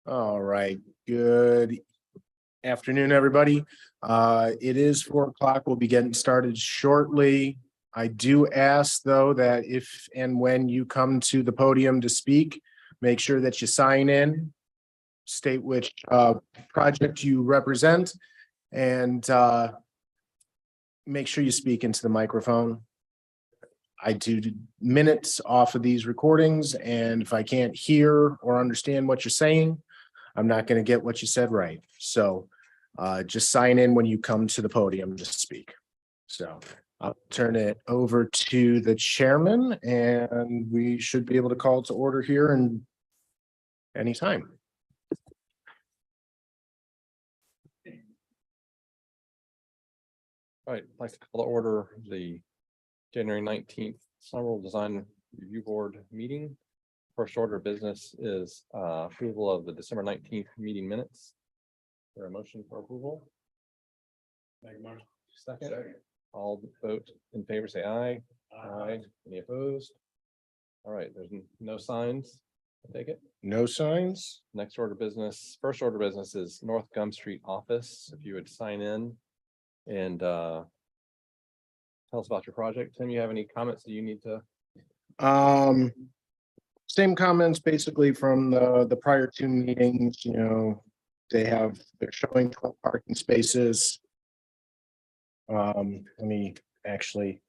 All right, good afternoon, everybody. It is 4 o'clock. We'll be getting started shortly. I do ask, though, that if and when you come to the podium to speak, make sure that you sign in, state which project you represent, and make sure you speak into the microphone. I do minutes off of these recordings, and if I can't hear or understand what you're saying, I'm not going to get what you said right. So just sign in when you come to the podium to speak. So I'll turn it over to the chairman, and we should be able to call to order here in any time. All right, I'd like to call to order the January 19th Summer Design Review Board meeting. First order of business is approval of the December 19th meeting minutes. Is there a motion for approval? Second. All vote in favor, say aye. Aye. Any opposed? All right, there's no signs. I take it. No signs. Next order of business, first order of business is North Gum Street office. If you would sign in and tell us about your project. Tim, you have any comments that you need to? Same comments basically from the prior two meetings. You know, they're showing 12 parking spaces. Let me actually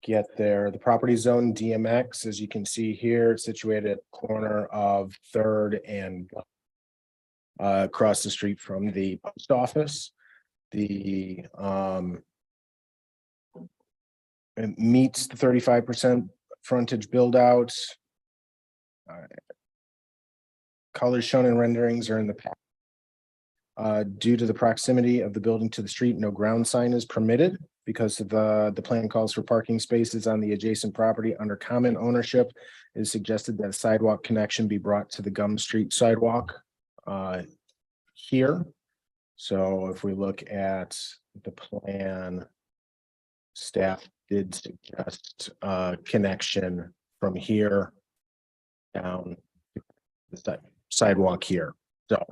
get there. The property zone DMX, as you can see here, it's situated at the corner of 3rd and across the street from the post office. It meets the 35% frontage build out. Colors shown in renderings are in the pack. Due to the proximity of the building to the street, no ground sign is permitted because of the plan calls for parking spaces on the adjacent property under common ownership. It is suggested that a sidewalk connection be brought to the Gum Street sidewalk here. So if we look at the plan, staff did suggest a connection from here down the sidewalk here. So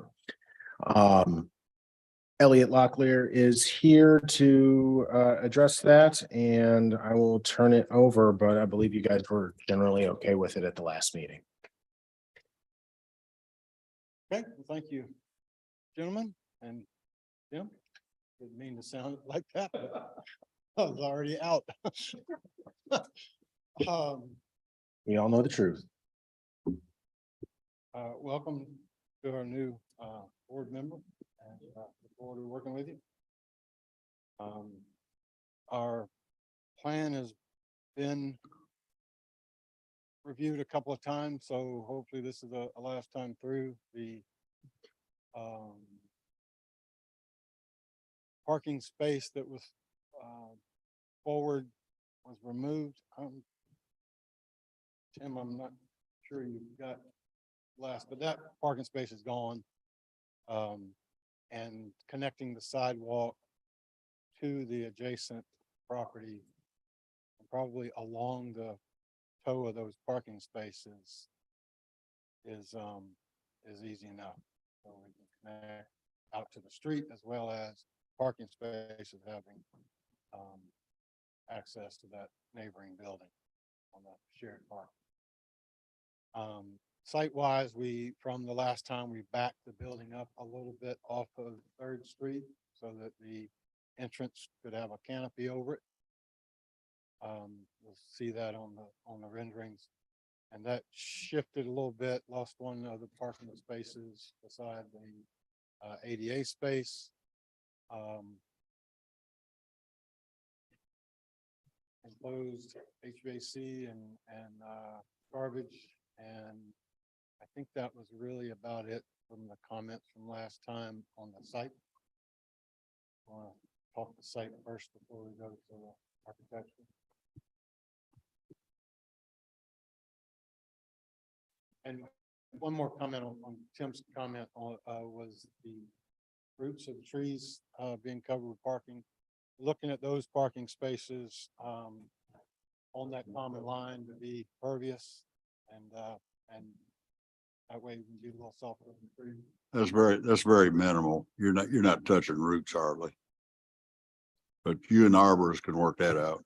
Elliot Locklear is here to address that, and I will turn it over, but I believe you guys were generally okay with it at the last meeting. Okay, well, thank you, gentlemen, and Jim. Didn't mean to sound like that, but I was already out. We all know the truth. Welcome to our new board member, and look forward to working with you. Our plan has been reviewed a couple of times, so hopefully this is a last time through. The parking space that was forward was removed. Tim, I'm not sure you got last, but that parking space is gone. And connecting the sidewalk to the adjacent property, probably along the toe of those parking spaces, is easy enough. So we can connect out to the street as well as parking spaces having access to that neighboring building on that shared park. Site-wise, from the last time, we backed the building up a little bit off of 3rd Street so that the entrance could have a canopy over it. You'll see that on the renderings, and that shifted a little bit. Lost one of the parking spaces beside the ADA space. Enclosed HVAC and garbage, and I think that was really about it from the comments from last time on the site. I want to talk the site first before we go to the architecture. And one more comment on Tim's comment on, was the roots of the trees, being covered with parking. Looking at those parking spaces, on that common line to be pervious and that way we can be a little softer on the tree. That's very minimal. You're not touching roots hardly. But you and arborists can work that out.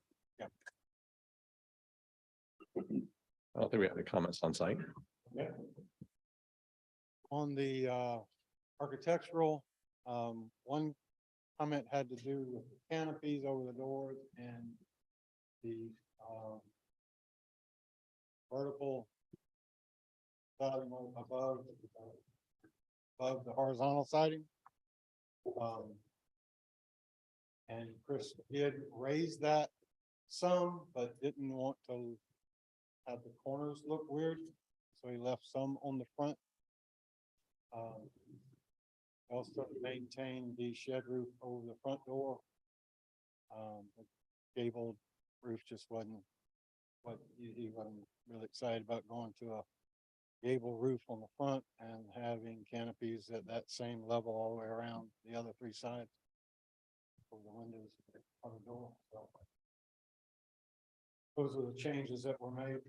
I don't think we have any comments on site. On the architectural, one comment had to do with the canopies over the doors and the vertical siding above the horizontal siding. And Chris did raise that some, but didn't want to have the corners look weird, so he left some on the front. Also maintain the shed roof over the front door. The gabled roof just wasn't what he wasn't really excited about going to a gable roof on the front and having canopies at that same level all the way around the other three sides of the windows on the door. So those are the changes that were made.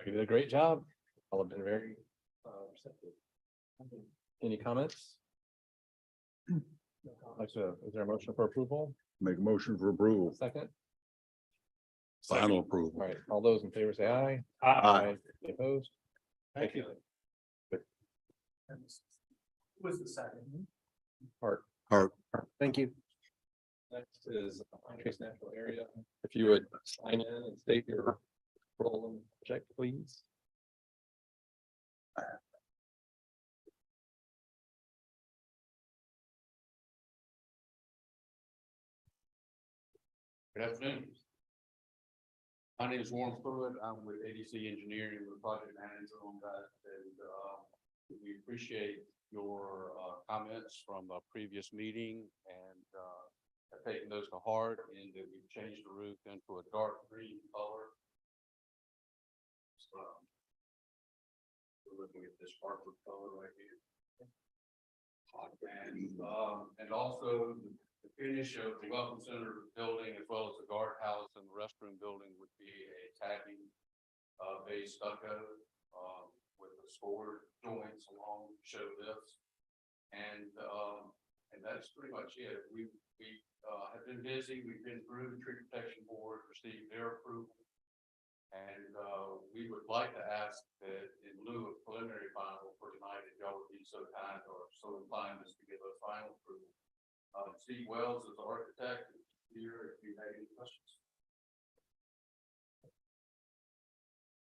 You did a great job. All have been very receptive. Any comments? Is there a motion for approval? Make a motion for approval, Second? final All approval. right, all those in favor say aye. Aye. Any opposed? Thank you. Was the second? Part. Thank you. Next is Trace Natural Area. If you would sign in and state your role and project, please. Good afternoon. My name is Warren Pruitt. I'm with ADC Engineering, the project manager on that, and we appreciate your comments from a previous meeting and have taken those to heart, and that we've changed the roof into a dark green color. So, we're looking at this hardwood color right here. And also the finish of the welcome center building, as well as the guardhouse and the restroom building, would be a tagging base stucco with the scored joints along show lifts. And that's pretty much it. We have been busy. We've been through the tree protection board, received their approval. And we would like to ask that in lieu of preliminary final for tonight, if y'all would be so kind or so inclined as to give us final approval. Steve Wells is the architect here, if you have any questions.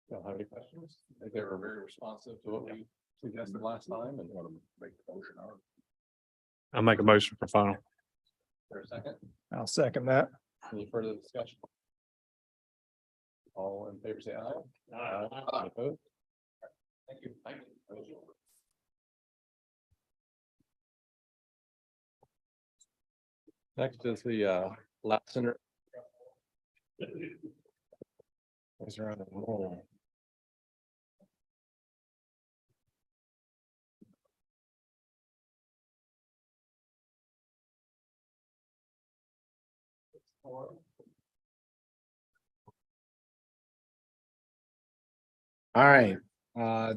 Don't have any questions? I think they were very responsive to what we suggested last time and want to make the motion. I'll make a motion for final. For a second, I'll second that. any further discussion? All in favor, say aye. Any opposed? Thank you. Thank you. Next is the lab center. These are on the roll. All right,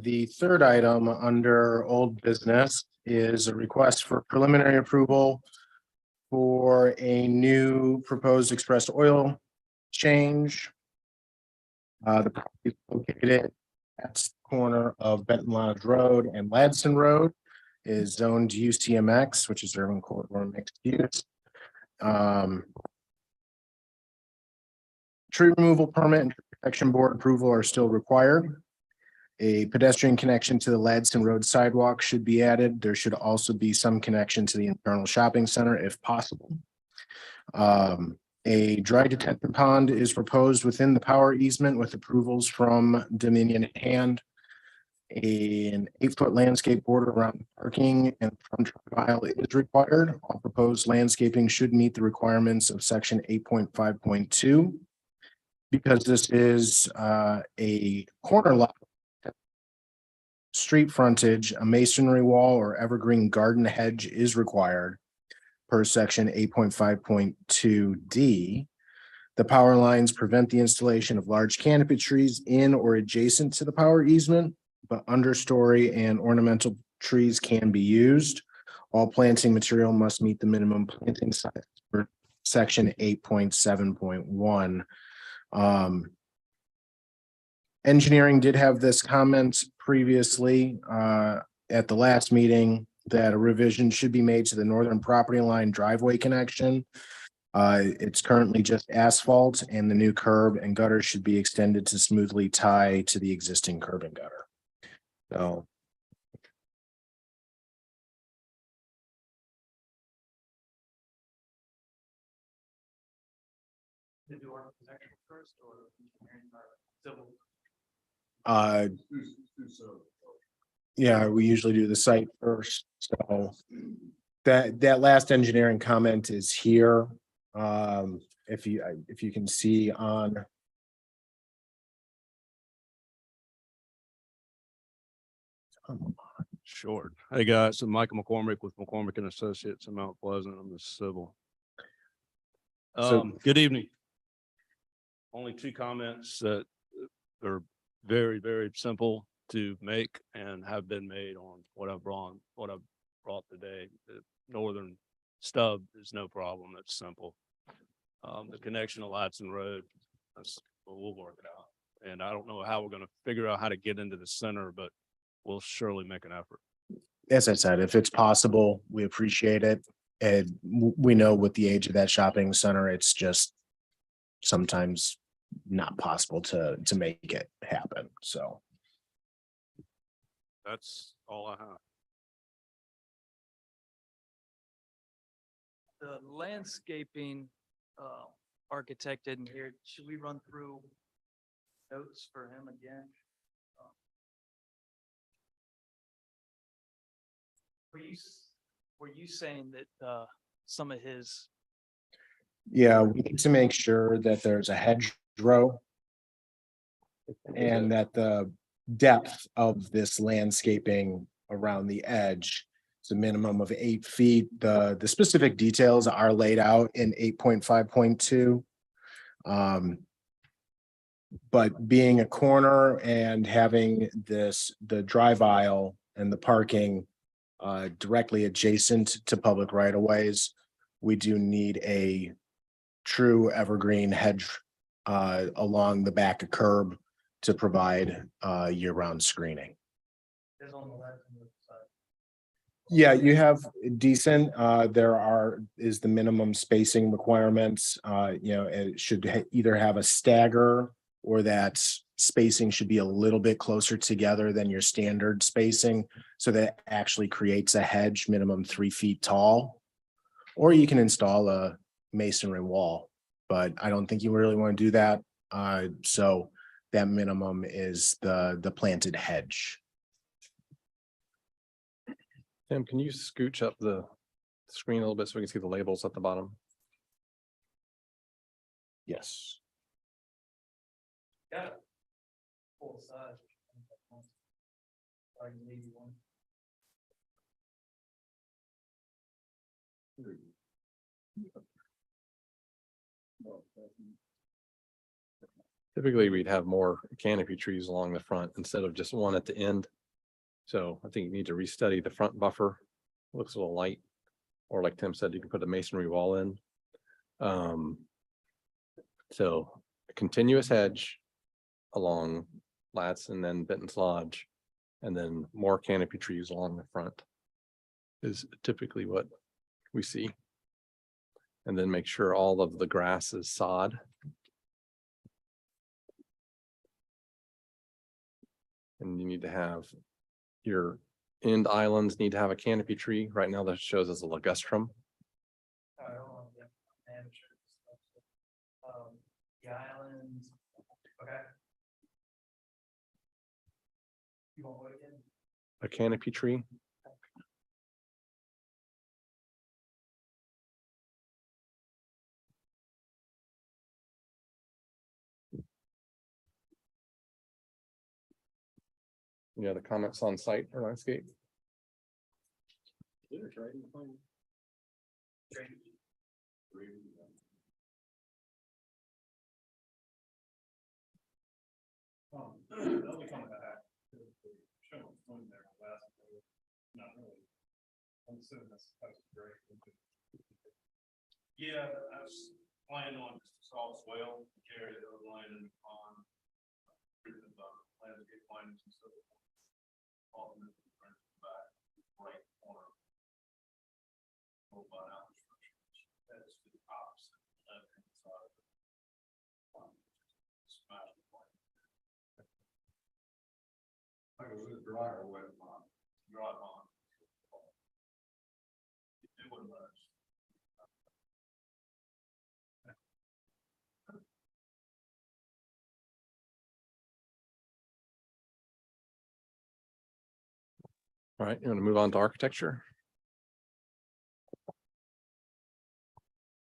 the third item under old business is a request for preliminary approval for a new proposed expressed oil change. The property is located at the corner of Benton Lodge Road and Ladson Road, is zoned UCMX, which is urban corridor mixed use. Tree removal permit and protection board approval are still required. A pedestrian connection to the Ladson Road sidewalk should be added. There should also be some connection to the internal shopping center if possible. A dry detention pond is proposed within the power easement with approvals from Dominion at hand. An 8-foot landscape border around the parking and front aisle is required. All proposed landscaping should meet the requirements of section 8.5.2. Because this is a corner lot, street frontage, a masonry wall or evergreen garden hedge is required per section 8.5.2 D. The power lines prevent the installation of large canopy trees in or adjacent to the power easement, but understory and ornamental trees can be used. All planting material must meet the minimum planting size for section 8.7.1. Engineering did have this comment previously at the last meeting that a revision should be made to the northern property line driveway connection. It's currently just asphalt, and the new curb and gutter should be extended to smoothly tie to the existing curb and gutter. So. To do architectural first or engineering or civil? Yeah, we usually do the site first, so that last engineering comment is here. If you can see on. Sure. Hey, guys, I'm Michael McCormick with McCormick and Associates in Mount Pleasant. I'm the civil. So- Good evening. Only two comments that are very, very simple to make and have been made on what I've brought today. The northern stub is no problem. That's simple. The connection to Latson Road, we'll work it out. And I don't know how we're going to figure out how to get into the center, but we'll surely make an effort. As I said, if it's possible, we appreciate it. And we know with the age of that shopping center, it's just sometimes not possible to make it happen. So. That's all I have. The landscaping architect in here, should we run through notes for him again? Were you saying that some of his? Yeah, we need to make sure that there's a hedgerow and that the depth of this landscaping around the edge is a minimum of 8 feet. The specific details are laid out in 8.5.2. But being a corner and having the drive aisle and the parking directly adjacent to public right of ways, we do need a true evergreen hedge along the back of curb to provide year-round screening. Is on the left and the side. Yeah, you have decent, is the minimum spacing requirements, it should either have a stagger or that spacing should be a little bit closer together than your standard spacing. So that actually creates a hedge minimum 3 feet tall. Or you can install a masonry wall, but I don't think you really want to do that. So that minimum is the planted hedge. Tim, can you scooch up the screen a little bit so we can see the labels at the bottom? Yes. Got it. Full size. Or you need one. Typically, we'd have more canopy trees along the front instead of just one at the end. So I think you need to restudy the front buffer. Looks a little light. Or like Tim said, you can put a masonry wall in. So a continuous hedge along Latz and then Benton's Lodge, and then more canopy trees along the front is typically what we see. And then make sure all of the grass is sod. And you need to have your end islands need to have a canopy tree. Right now that shows as a ligustrum. Alright, hold on, yeah, amateur stuff. The islands, okay. You want what again? A canopy tree. Any other comments on site or landscape? Yeah, I was planning on just soft swale, carry the line and on. Landscape lines and so forth. All of them back, right corner. Mobile out structures, that is the opposite left hand side. Smash the point. Like it was dry or wet pond, dry pond. It wouldn't much. All right, you want to move on to architecture?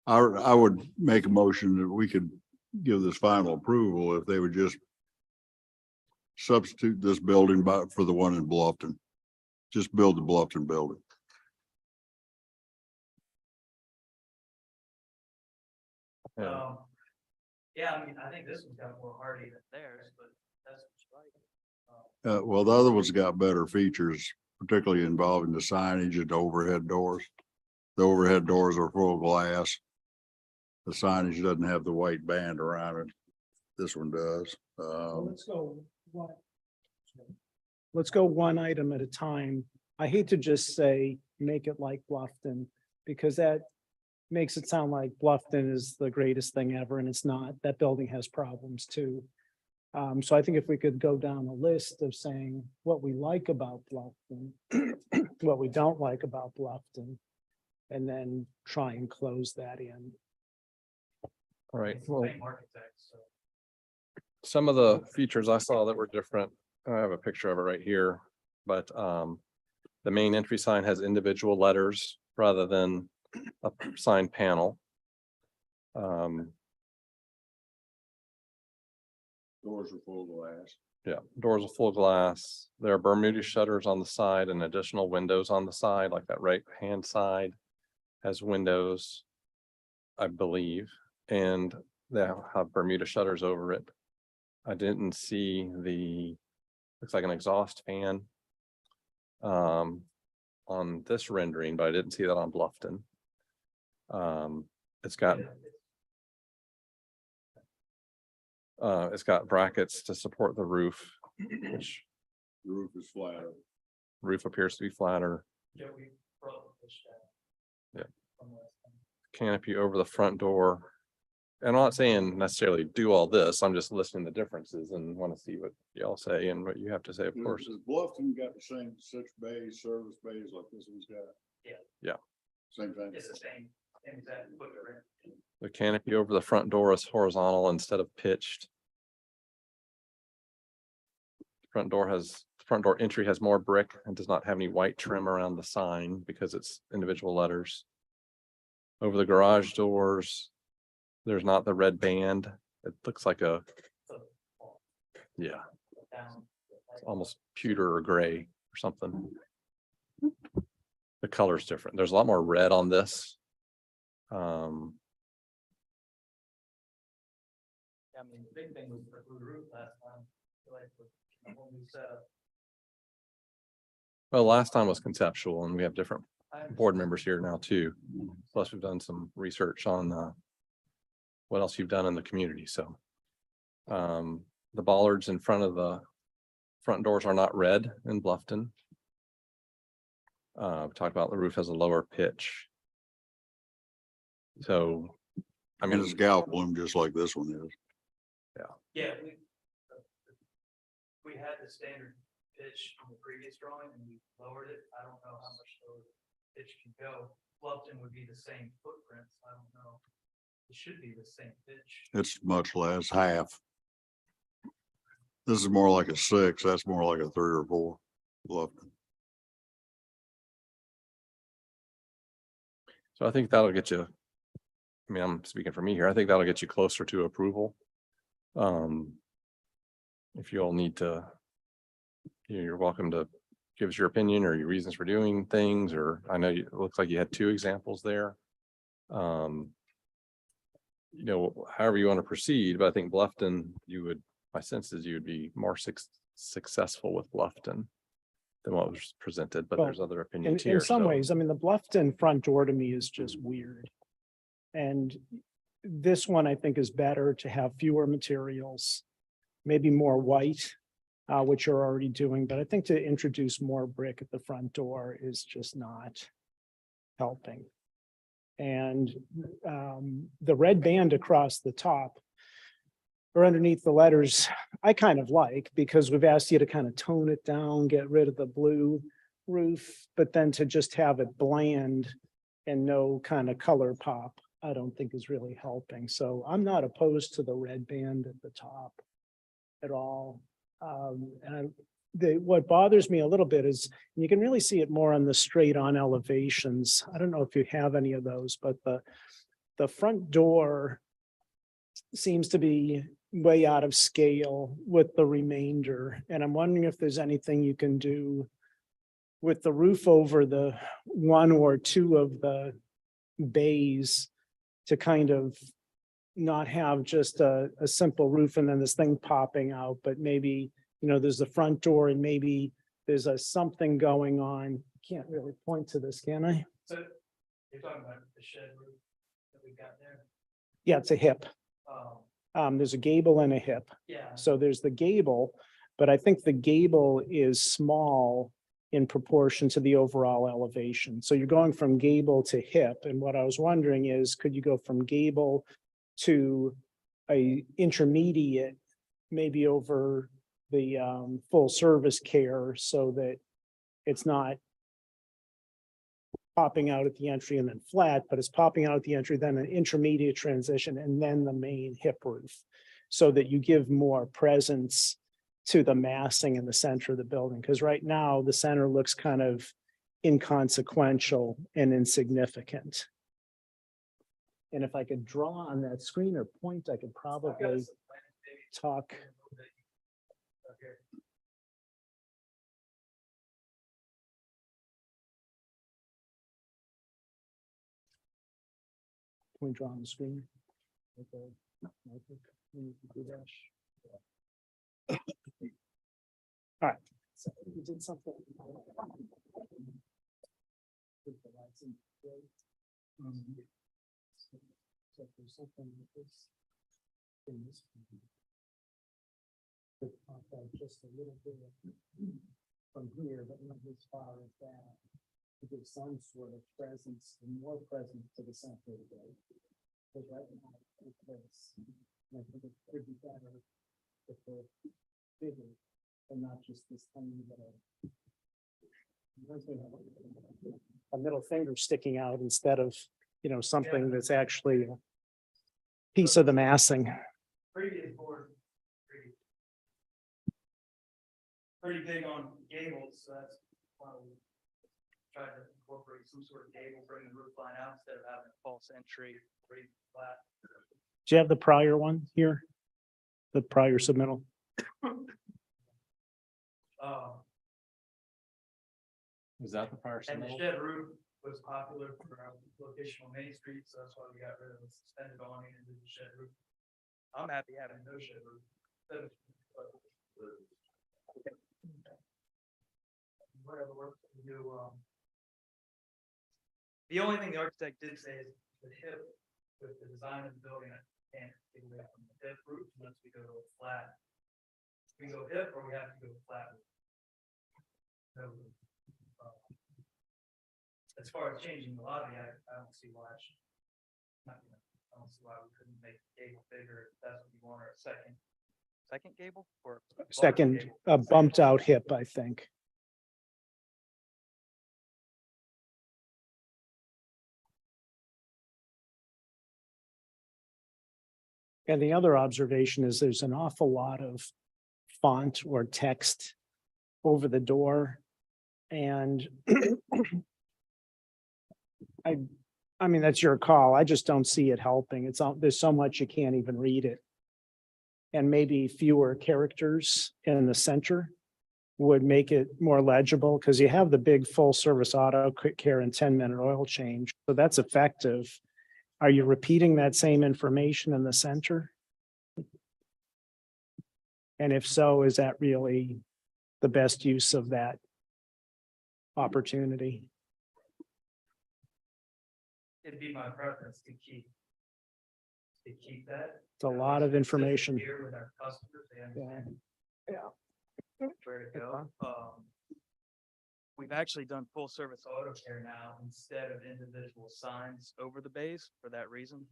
I would make a motion that we could give this final approval if they would just substitute this building for the one in Bluffton. Just build the Bluffton building. Yeah. Yeah, I mean, I think this one's got more hardy than theirs, but that's what's right. Well, the other one's got better features, particularly involving the signage and the overhead doors. The overhead doors are full of glass. The signage doesn't have the white band around it. This one does. Let's go one item at a time. I hate to just say, make it like Bluffton, because that makes it sound like Bluffton is the greatest thing ever, and it's not. That building has problems too. So I think if we could go down a list of saying what we like about Bluffton, what we don't like about Bluffton, and then try and close that in. All right, It's the well, same architect, so. some of the features I saw that were different, I have a picture of it right here, but the main entry sign has individual letters rather than a sign panel. Doors are full of glass. Yeah, doors are full glass. There are Bermuda shutters on the side and additional windows on the side, like that right hand side has windows, I believe, and they have Bermuda shutters over it. I didn't see looks like an exhaust fan on this rendering, but I didn't see that on Bluffton. It's got brackets to support the roof, which The roof is flat. roof appears to be flatter. Yeah, we brought this down. Yeah. From last time. Canopy over the front door. And I'm not saying necessarily do all this, I'm just listing the differences and want to see what y'all say and what you have to say, of course. Has Bluffton got the same 6 bays, service bays like this one's got? Yeah. Yeah. Same thing. It's the same exact footprint. The canopy over the front door is horizontal instead of pitched. Front door entry has more brick and does not have any white trim around the sign because it's individual letters. Over the garage doors, there's not the red band. It looks like yeah, Down. it's almost pewter or gray or something. The color's different. There's a lot more red on this. I mean, the big thing was the blue roof last time. I feel like the whole new setup. Well, last time was conceptual and we have different I board members here now too. Plus, we've done some research on what else you've done in the community, so. The bollards in front of the front doors are not red in Bluffton. We talked about the roof has a lower pitch. So, I I mean, mean, it's gal bloom just like this one is. Yeah, we had the standard pitch from the previous drawing and we lowered it. I don't know how much lower the pitch can go. Bluffton would be the same footprint. I don't know. It should be the same pitch. It's much less, half. This is more like a 6. That's more like a 3 or 4. Bluffton. so I think that'll get you. I mean, I'm speaking for me here. I think that'll get you closer to approval. If you all need to you're welcome to give us your opinion or your reasons for doing things, or I know it looks like you had 2 examples there. You know, however you want to proceed, but I think Bluffton, my sense is you would be more successful with Bluffton than what was presented, but Well, there's other In, opinions in here. some so- ways, I mean, the Bluffton front door to me is just weird. And this one I think is better to have fewer materials, maybe more white, which you're already doing, but I think to introduce more brick at the front door is just not helping. And the red band across the top or underneath the letters, I kind of like, because we've asked you to kind of tone it down, get rid of the blue roof, but then to just have it bland and no kind of color pop, I don't think is really helping. So I'm not opposed to the red band at the top at all. What bothers me a little bit is, and you can really see it more on the straight on elevations. I don't know if you have any of those, but the front door seems to be way out of scale with the remainder. And I'm wondering if there's anything you can do with the roof over the 1 or 2 of the bays to kind of not have just a simple roof and then this thing popping out, but maybe, there's the front door and maybe there's something going on. Can't really point to this, can I? So you're talking about the shed roof that we got there? Yeah, it's a hip. Oh, There's a gable and a hip. yeah. So there's the gable, but I think the gable is small in proportion to the overall elevation. So you're going from gable to hip. And what I was wondering is, could you go from gable to a intermediate, maybe over the full service care, so that it's not popping out at the entry and then flat, but it's popping out at the entry, then an intermediate transition, and then the main hip roof, so that you give more presence to the massing in the center of the building. Because right now, the center looks kind of inconsequential and insignificant. And if I could draw on that screen or point, I could probably talk. Can we draw on the screen? Okay. All right. So we did something. So if there's something like this. in this one, could pop out just a little bit from here, but not as far as that. To give some sort of presence and more presence to the center of the building. Because right now, it's this, and I think it could be better if they're bigger and not just this tiny little. A middle finger sticking out instead of, something that's actually a piece of the massing. Previous board, pretty big on gables, so that's why we tried to incorporate some sort of gable, bring the roof line out instead of having a false entry, pretty flat. Do you have the prior one here? The prior submittal? Is that the prior And the submittal? shed roof was popular for our location on Main Street, so that's why we got rid of the suspended awning and did the shed roof. I'm happy having no shed roof. Whatever works for you, the only thing the architect did say is the hip with the design of the building, I can't get away from the hip roof unless we go flat. We go hip or we have to go flat. So, as far as changing the lobby, I don't see why. I don't see why we couldn't make the gable bigger if that's what you want, or a second gable or. larger Second, gable? bumped out hip, I think. And the other observation is there's an awful lot of font or text over the door. And I mean, that's your call. I just don't see it helping. There's so much you can't even read it. And maybe fewer characters in the center would make it more legible, because you have the big full service auto quick care and 10-minute oil change, so that's effective. Are you repeating that same information in the center? And if so, is that really the best use of that opportunity? It'd be my preference to keep that. It's a lot of information. Here with our customers, they understand. Yeah. Where to go. We've actually done full service auto care now instead of individual signs over the bays for that reason.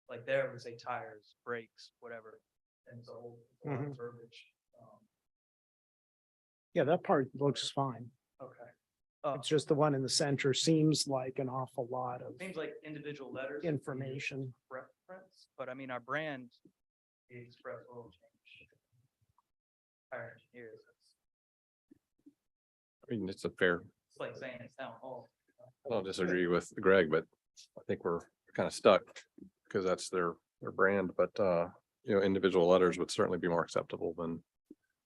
Like there it would say tires, brakes, whatever, and it's a whole lot of Mhm. verbiage. Yeah, that part looks fine. Okay. It's just the one in the center seems like an awful lot of Seems like individual letters. would be information. Preference, but I mean, our brand, the Express Oil Change. Tire engineers, I mean, it's a fair, it's like saying it's town hall. I don't disagree with Greg, but I think we're kind of stuck because that's their brand, but individual letters would certainly be more acceptable than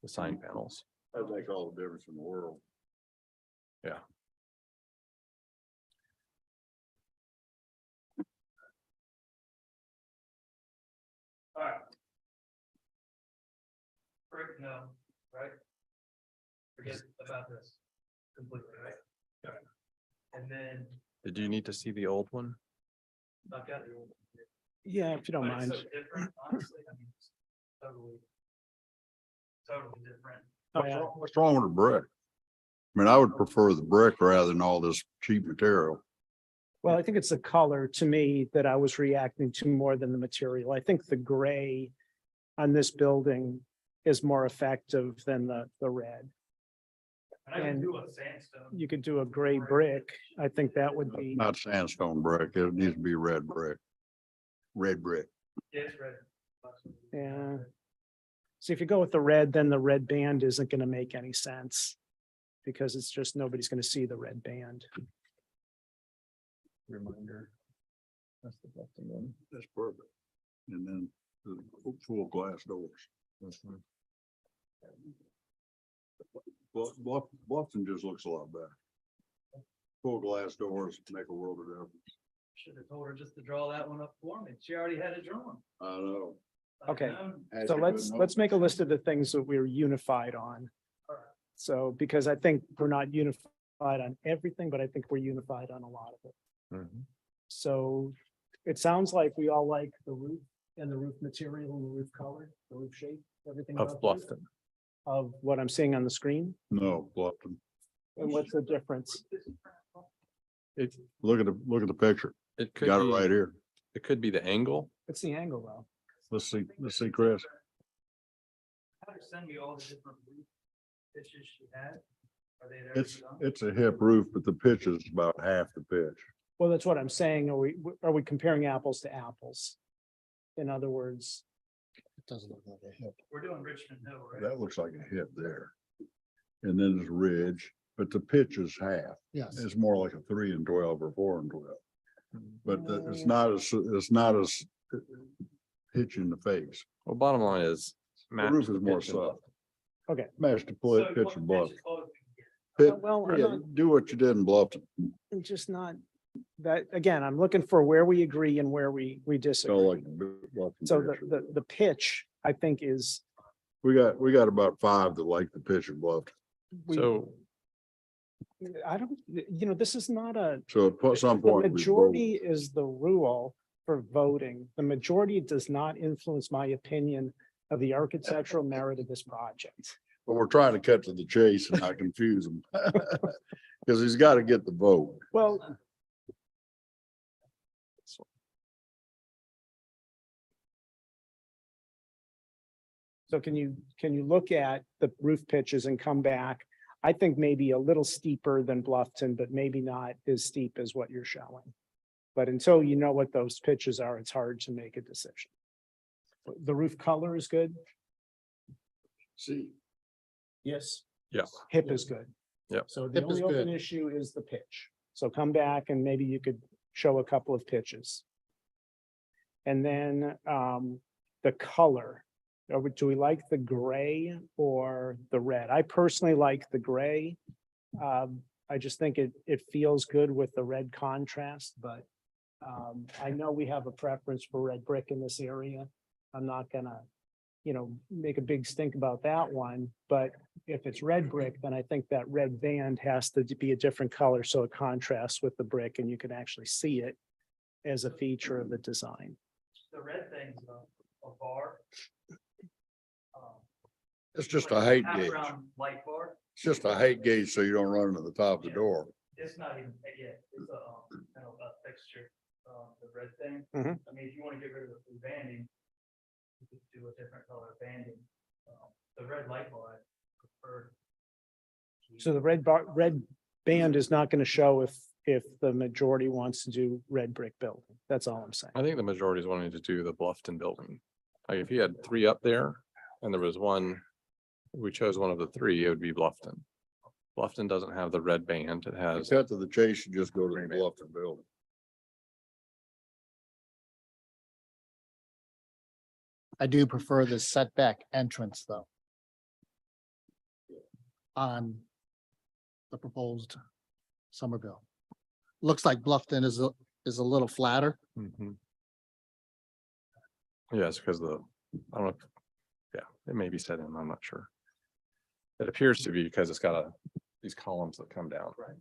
the sign panels. That'd make all the difference in the world. Yeah. Alright. Brick, no, right? Forget about this completely, right? Yeah. And then Did you need to see the old one? I've got the old. one here. Yeah, if you don't But it's mind. so different, honestly, I mean, it's totally different. Oh, yeah. What's wrong with the brick? I mean, I would prefer the brick rather than all this cheap material. Well, I think it's the color to me that I was reacting to more than the material. I think the gray on this building is more effective than the red. And I can And do a sandstone. You could do a gray brick. I think that would be, Not sandstone brick. It needs to be red brick. Red brick. Yeah, it's red. yeah. See, if you go with the red, then the red band isn't going to make any sense. Because it's just, nobody's going to see the red band. Reminder. That's the best one. That's perfect. And then the full glass doors. Bluffton just looks a lot better. Full glass doors make a world of difference. Should have told her just to draw that one up for me. She already had it drawn. I know. Okay. As So you let's would know. make a list of the things that we're unified on. Alright. So, because I think we're not unified on everything, but I think we're unified on a lot of it. Mhm. So it sounds like we all like the roof and the roof material and the roof color, the roof shape, everything. Of about the roof, Bluffton. Of what I'm seeing on the screen. No, Bluffton. And what's the difference? It, Look at the picture. it could Got it right be, here. it could be the angle. What's the angle though? Let's see, Chris. Have her send me all the different roof pitches she had. Are they there? It's a hip roof, but the pitch is about half the pitch. Well, that's what I'm saying. Are we comparing apples to apples? In other words, Doesn't look like a hip. We're doing Richmond Hill, right? That looks like a hip there. And then there's ridge, but the pitch is half. Yes. It's more like a 3 and 12 or 4 and 12. But it's not as hitch in the face. Well, bottom line is. The match roof the is more pitch and soft. Okay. Match the So pitch what and bluff. pitch is close we can get? Well, I'm Yeah, not- do what you did in Bluffton. I'm just not, that, again, I'm looking for where we agree and where we So disagree. like Bluffton So pitch. the pitch, I think is. We got about 5 that like the pitch of Bluffton. we- So I don't, this is not a, So at some the point. we vote. majority is the rule for voting. The majority does not influence my opinion of the architectural merit of this project. But we're trying to cut to the chase and not confuse them. Because he's got to get the vote. Well, so can you look at the roof pitches and come back? I think maybe a little steeper than Bluffton, but maybe not as steep as what you're showing. But until you know what those pitches are, it's hard to make a decision. The roof color is good. See, Yes. Yeah. Hip is good. Yep. So the Hip is only open good. issue is the pitch. So come back and maybe you could show a couple of pitches. And then the color. do we like the gray or the red? I personally like the gray. I just think it feels good with the red contrast, but I know we have a preference for red brick in this area. I'm not gonna, make a big stink about that one, but if it's red brick, then I think that red band has to be a different color, so it contrasts with the brick and you can actually see it as a feature of the design. The red thing's a bar. It's just like a height half gauge. round light bar. It's just a height gauge so you don't run into the top of the Yeah. door. It's not even, yeah, it's a, kind of a fixture, the red thing. Mhm. I mean, if you want to get rid of the blue banding, you could do a different color banding. The red light bar, I prefer. So the red band is not gonna show if the majority wants to do red brick building. That's all I'm saying. I think the majority is wanting to do the Bluffton building. Like if you had three up there and there was one, we chose one of the three, it would be Bluffton. Bluffton doesn't have the red band. It has, Cut to the chase, you just go to the Bluffton building. I do prefer the setback entrance though. On the proposed Somerville. Looks like Bluffton is a little flatter. Mhm. Yes, because I don't know. Yeah, it may be set in, I'm not sure. It appears to be because it's got these columns that come down. Right.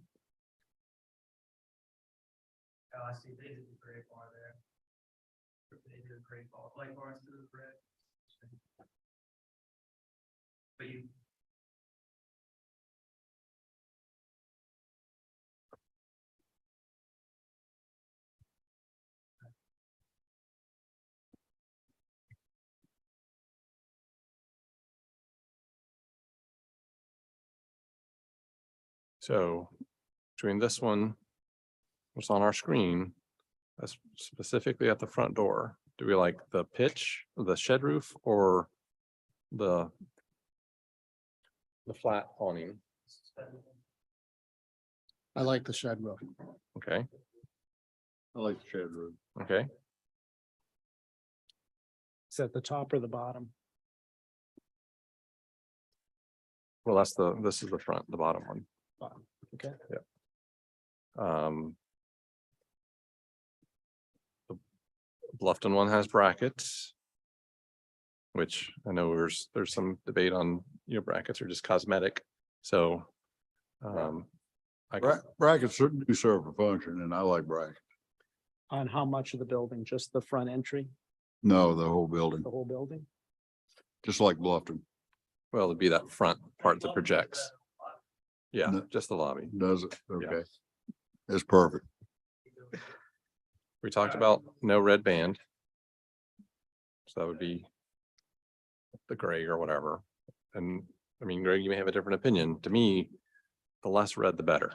Oh, I see, they did the gray bar there. They did a gray bar, light bar instead of red. But you. So between this one, what's on our screen, that's specifically at the front door, do we like the pitch, the shed roof, or the flat awning? I like the shed roof. Okay, I like the shed roof. okay. Is that the top or the bottom? Well, this is the front, the bottom one. Bottom, okay. Um. The Bluffton one has brackets. Which I know there's some debate on, brackets are just cosmetic, so. Brackets certainly do serve a function and I like brackets. On how much of the building? Just the front entry, No, the whole building, the whole building? just like Bluffton, well, it'd be that front part that projects. Yeah, No. just the lobby. does it? Okay. It's perfect. We talked about no red band. So that would be the gray or whatever. And I mean, Greg, you may have a different opinion. To me, the less red, the better.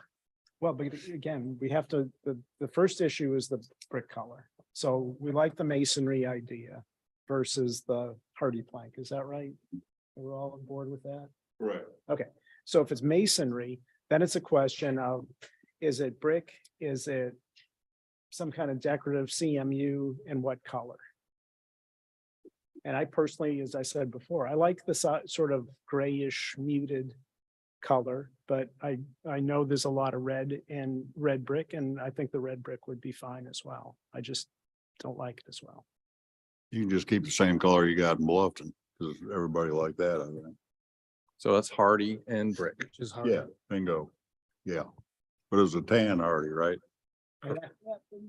Well, but again, we have to, the first issue is the brick color. So we like the masonry idea versus the hardy plank. Is that right? We're all on board with that? Right. Okay, so if it's masonry, then it's a question of, is it brick? Is it some kind of decorative CMU and what color? And I personally, as I said before, I like the sort of grayish muted color, but I know there's a lot of red and red brick, and I think the red brick would be fine as well. I just don't like it as well. You can just keep the same color you got in Bluffton, because everybody like that, I think. So that's hardy and brick. Which is hard. Yeah, bingo. Yeah. But it was a tan hardy, right?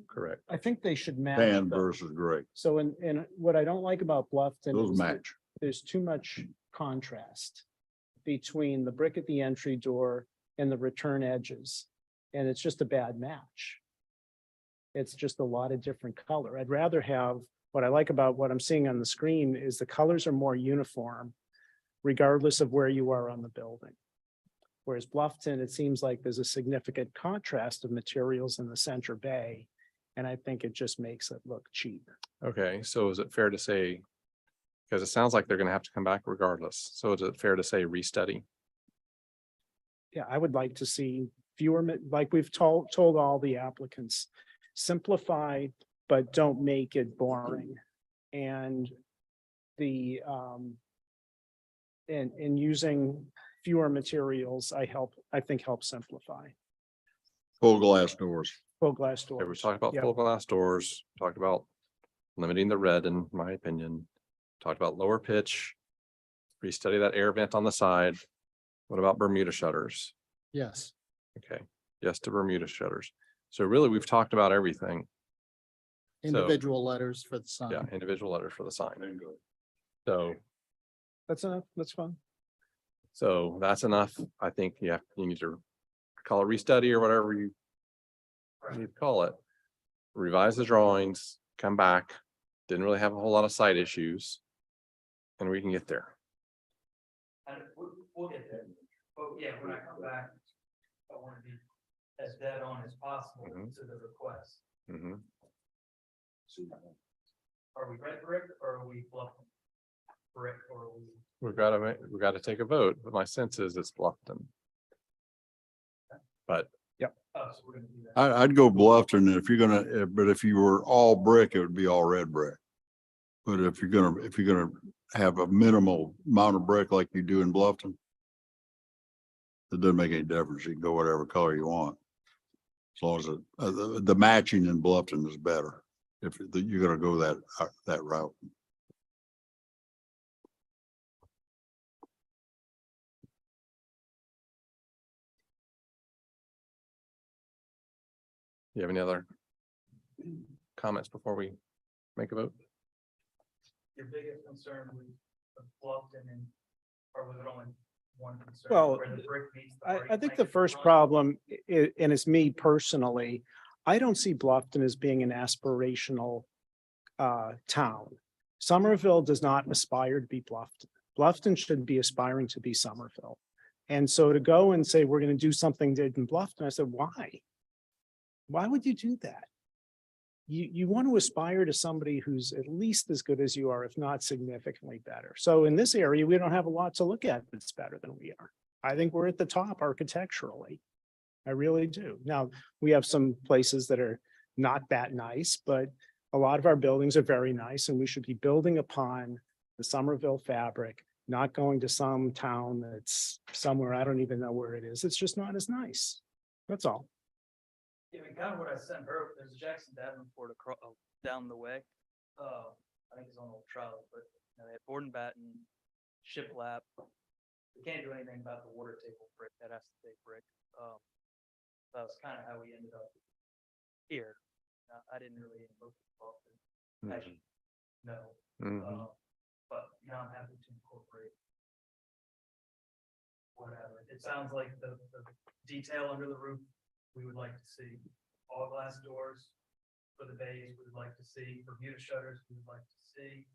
Correct. I think they should match. Tan though. versus gray. So in what I don't like about Bluffton Those is match. there's too much contrast between the brick at the entry door and the return edges. And it's just a bad match. It's just a lot of different color. I'd rather have, what I like about what I'm seeing on the screen is the colors are more uniform regardless of where you are on the building. Whereas Bluffton, it seems like there's a significant contrast of materials in the center bay. And I think it just makes it look cheap. Okay, so is it fair to say, because it sounds like they're gonna have to come back regardless. So is it fair to say restudy? Yeah, I would like to see fewer, like we've told all the applicants, simplify, but don't make it boring. And the, and using fewer materials, I think helps simplify. Full glass doors. Full glass Okay, we doors. talked about Yep. full glass doors, talked about limiting the red, in my opinion. Talked about lower pitch. Restudy that air vent on the side. What about Bermuda shutters? Yes. Okay, yes to Bermuda shutters. So really, we've talked about everything. So- Individual letters for the sign. Yeah, individual letters for the sign. So, That's enough. That's fine. so that's enough. I think you need to call it restudy or whatever you need to call it. Revise the drawings, come back. Didn't really have a whole lot of site issues. And we can get there. And we'll get there. But yeah, when I come back, I want to be as dead on as possible Mhm. to the request. Mhm. Are we red brick or are we bluff brick or are we? We gotta take a vote, but my sense is it's Bluffton. But Oh, so we're gonna do that. I'd go Bluffton if you're gonna, but if you were all brick, it would be all red brick. But if you're gonna have a minimal amount of brick like you do in Bluffton, it doesn't make any difference. You can go whatever color you want. As long as the matching in Bluffton is better, if you're gonna go that route. you have any other comments before we make a vote? Your biggest concern was Bluffton and, or was it only one concern? Well, Where the brick meets the I brick think lane the at first front? problem, and it's me personally, I don't see Bluffton as being an aspirational town. Somerville does not aspire to be Bluffton. Bluffton should be aspiring to be Somerville. And so to go and say, we're going to do something that in Bluffton, I said, why? Why would you do that? You want to aspire to somebody who's at least as good as you are, if not significantly better. So in this area, we don't have a lot to look at that's better than we are. I think we're at the top architecturally. I really do. Now, we have some places that are not that nice, but a lot of our buildings are very nice and we should be building upon the Somerville fabric, not going to some town that's somewhere, I don't even know where it is. It's just not as nice. That's all. Yeah, I mean, kind of what I sent her, there's a Jackson Davenport across, down the way. I think it's on Old Trolley, but you know, they have board and batten, shiplap. We can't do anything about the water table brick, that has to stay brick. That was kind of how we ended up here. I didn't really invoke it often, actually, no. Mhm. But now I'm happy to incorporate whatever. It sounds like the detail under the roof, we would like to see all glass doors for the bays, we would like to see Bermuda shutters, we would like to see.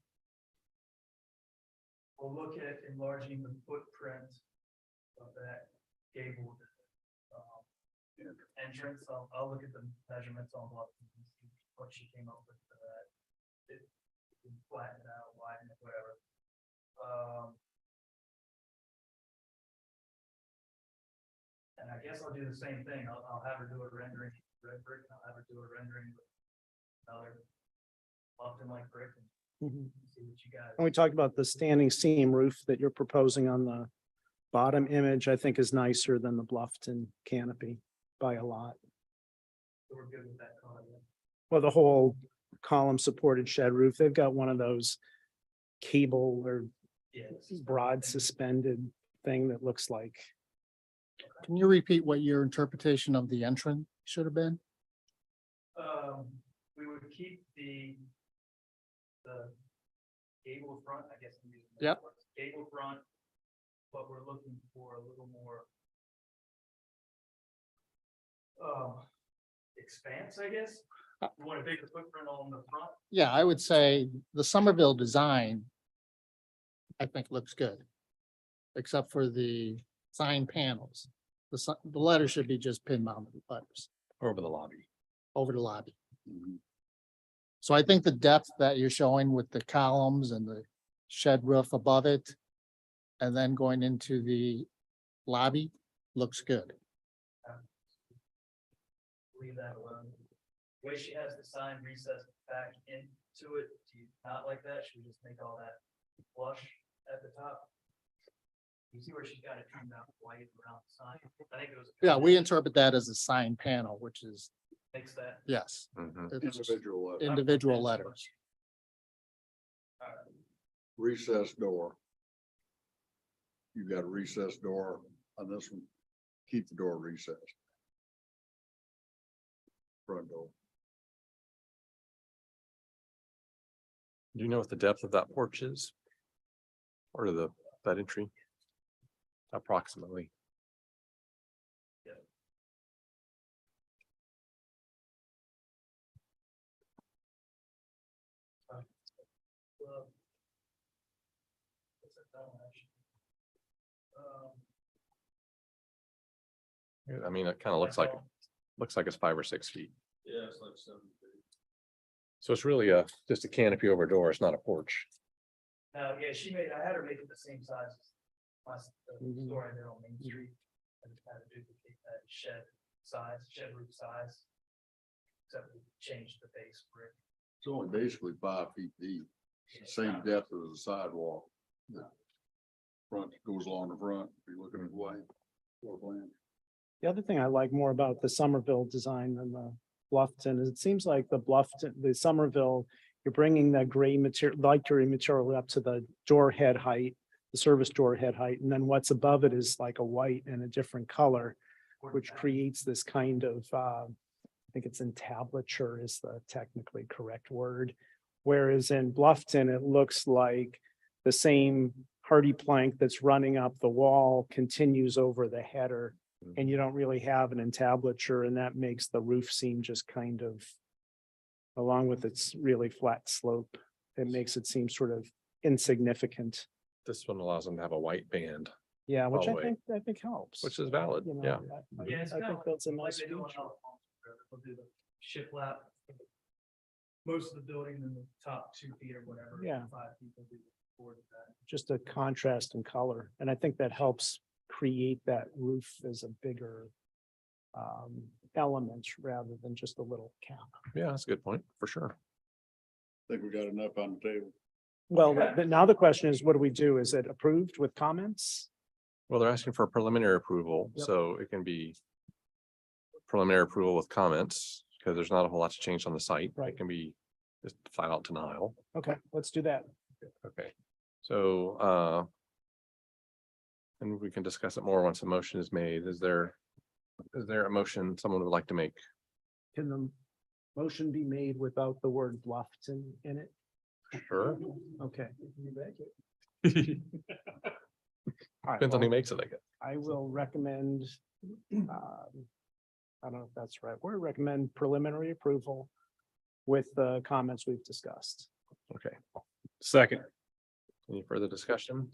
We'll look at enlarging the footprint of that gable entrance. I'll look at the measurements on what she came up with for that. It flatten it out, widen it, whatever. And I guess I'll do the same thing. I'll have her do a rendering, red brick, and I'll have her do a rendering with another Bluffton like brick and see what you guys. And we talked about the standing seam roof that you're proposing on the bottom image, I think is nicer than the Bluffton canopy by a lot. So we're good with that color. Yeah. Well, the whole column supported shed roof, they've got one of those cable or Yeah. broad suspended thing that looks like, Can you repeat what your interpretation of the entrance should have been? We would keep the gable front, I guess. I'm using that Yep. word, gable front, but we're looking for a little more expanse, I guess. We want a bigger footprint on the front. Yeah, I would say the Somerville design, I think looks good. Except for the sign panels. The letters should be just pin mounted letters Over the lobby. over the lobby. So I think the depth that you're showing with the columns and the shed roof above it, and then going into the lobby, looks good. Leave that alone. The way she has the sign recessed back into it, do you not like that? Should we just make all that flush at the top. You see where she's got it turned out white around the sign? I think it was. Yeah, we interpret that as a sign panel, which is, Makes that. yes, Mhm. it's Individual individual letters. recessed door. You've got a recessed door on this one. Keep the door recessed. Front door. Do you know what the depth of that porch is? Or that entry? Approximately. What's it done, actually? I mean, it kind of looks like it's 5 or 6 feet. Yeah, it's like 7 feet. So it's really just a canopy over a door. It's not a porch. No, yeah, I had her make it the same size as my Mhm. store I did on Main Street. I just had to duplicate that shed roof size. Except we changed the base brick. It's only basically 5 feet deep. It's the same depth as the sidewalk. The front goes along the front. If you're looking at white floor plan. The other thing I like more about the Somerville design than the Bluffton is it seems like the Somerville, you're bringing the gray material, light gray material up to the door head height, the service door head height, and then what's above it is like a white and a different color, which creates this kind of, I think it's entablature is the technically correct word. Whereas in Bluffton, it looks like the same hardy plank that's running up the wall continues over the header. And you don't really have an entablature, and that makes the roof seem just kind of, along with its really flat slope, it makes it seem sort of insignificant. This one allows them to have a white band, Yeah, which All the way. I think helps. which is valid. You know, Yeah. Yeah, it's I kind think of that's a like nice they do on feature. other homes. They'll do the shiplap. Most of the building in the top 2 feet or whatever. Yeah. 5 people do board of that. Just a contrast in color, and I think that helps create that roof as a bigger element rather than just a little cap. Yeah, that's a good point, for sure. Think we got enough on the table. Well, now the question is, what do we do? Is it approved with comments? Well, they're asking for a preliminary approval, Yep. so it can be preliminary approval with comments, because there's not a whole lot to change on the site. Right. It can be just flat out denial. Okay, let's do that. Okay, so, and we can discuss it more once the motion is made. Is there a motion someone would like to make? Can the motion be made without the word Bluffton in it? Sure. Okay. Depends All right, on who well, makes it, I guess. I will recommend, I don't know if that's right. We'll recommend preliminary approval with the comments we've discussed. Okay. Second. Any further discussion?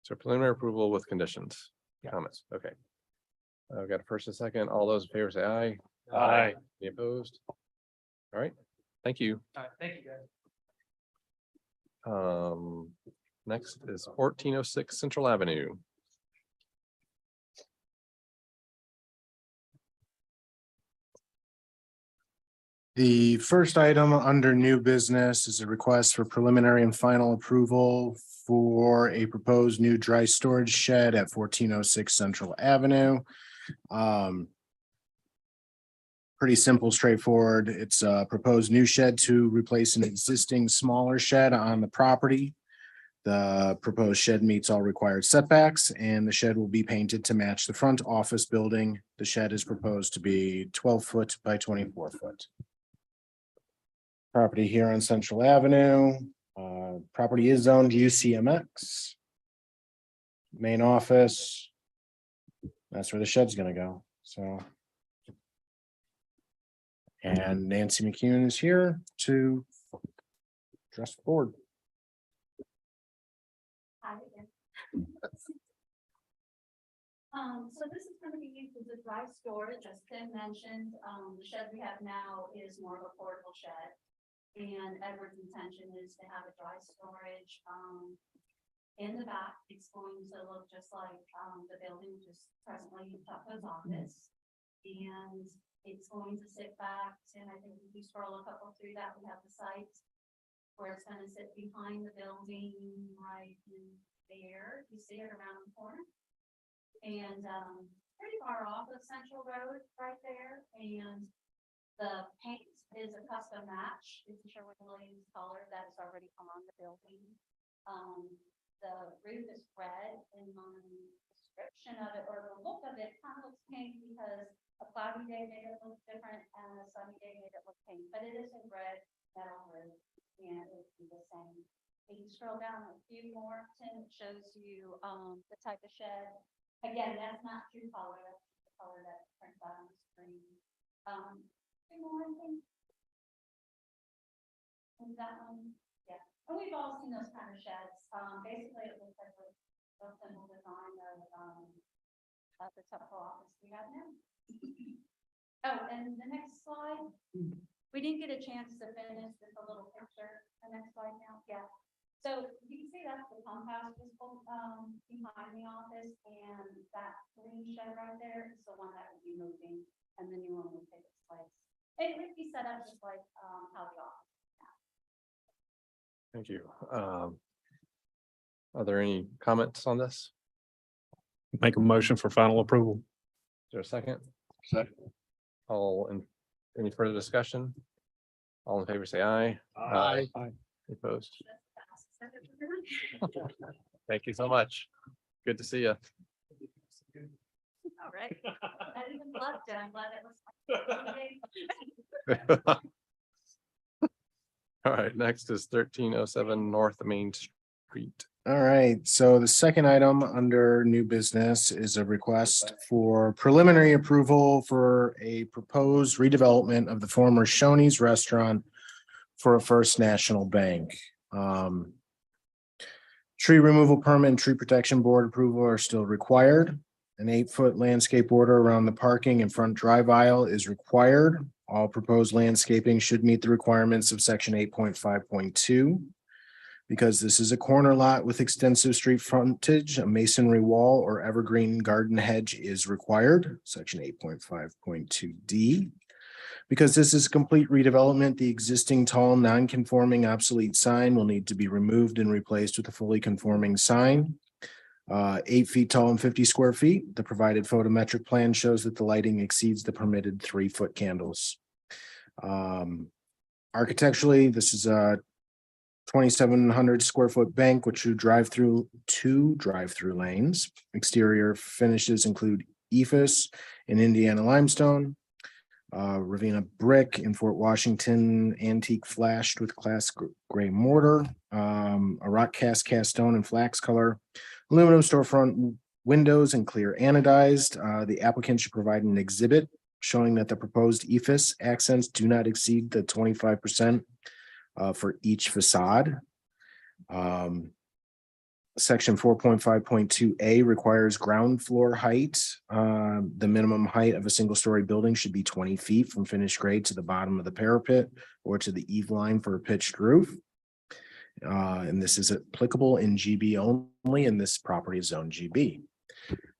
So preliminary approval with conditions, Yeah. comments, okay. I've got a first and second. All those in favor say aye. Aye. Any opposed? All right, thank you. All right, thank you, guys. Next is 1406 Central Avenue. The first item under new business is a request for preliminary and final approval for a proposed new dry storage shed at 1406 Central Avenue. Pretty simple, straightforward. It's a proposed new shed to replace an existing smaller shed on the property. The proposed shed meets all required setbacks, and the shed will be painted to match the front office building. The shed is proposed to be 12 foot by 24 foot. Property here on Central Avenue. Property is zoned UCMX. Main office. That's where the shed's gonna go, so. And Nancy McCune is here to address the board. Hi again. So this is gonna be used as a dry storage, as Tim mentioned, the shed we have now is more of a portable shed. And Edward's intention is to have a dry storage, in the back. It's going to look just like, the building just presently Tucko's office. And it's going to sit back, and I think if you scroll a couple through that, we have the site. where it's gonna sit behind the building right in there. You see it around the corner. And, pretty far off of Central Road right there. And the paint is a custom match. It's a Sherwin-Williams color that is already on the building. The roof is red, and my description of it, or the look of it, kind of looks pink because a cloudy day made it look different and a sunny day made it look pink, but it is in red metal roof, and it's the same. If you scroll down a few more, Tim, it shows you, the type of shed. Again, that's not true color, that's the color that prints out on the screen. Two more, I think. And that one, yeah, and we've all seen those kind of sheds. Basically, it looks like a simple design of the typical office we have now. Oh, and the next slide, we didn't get a chance to finish with a little picture. The next slide now, yeah. So you can see that's the pump house visible behind the office, and that green shed right there is the one that would be moving, and the new one would take its place. It would be set up just like how the office. Thank you. Are there any comments on this? Make a motion for final approval. Is there a second? Second. Any further discussion? All in favor, say aye. Aye. Opposed? Thank you so much. Good to see you. All right. I didn't love it. I'm glad it was. All right, next is 1307 North Main Street. All right, so the second item under new business is a request for preliminary approval for a proposed redevelopment of the former Shoney's Restaurant for a First National Bank. Tree removal permit and tree protection board approval are still required. An 8-foot landscape border around the parking and front drive aisle is required. All proposed landscaping should meet the requirements of section 8.5.2. Because this is a corner lot with extensive street frontage, a masonry wall or evergreen garden hedge is required, section 8.5.2D. Because this is complete redevelopment, the existing tall, non-conforming obsolete sign will need to be removed and replaced with a fully conforming sign. 8 feet tall and 50 square feet. The provided photometric plan shows that the lighting exceeds the permitted 3-foot candles. Architecturally, this is a 2,700 square foot bank with two drive-through lanes. Exterior finishes include EFIS in Indiana limestone, Ravenna brick in Fort Washington, antique flashed with class gray mortar, a rock cast stone in flax color, aluminum storefront windows and clear anodized. The applicant should provide an exhibit showing that the proposed EFIS accents do not exceed the 25% for each facade. Section 4.5.2A requires ground floor height. The minimum height of a single-story building should be 20 feet from finished grade to the bottom of the parapet or to the eave line for a pitched roof. And this is applicable in GB only, and this property is zone GB.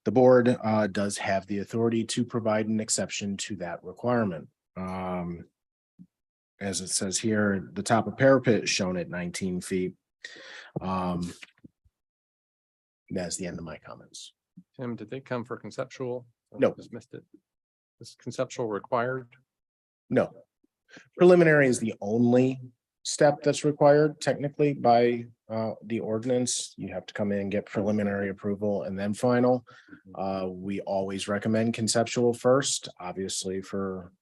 The board does have the authority to provide an exception to that requirement. As it says here, the top of parapet is shown at 19 feet. That's the end of my comments. Tim, did they come for conceptual? No. Just missed it. Is conceptual required? No. Preliminary is the only step that's required technically by the ordinance. You have to come in and get preliminary approval and then final. We always recommend conceptual first, obviously for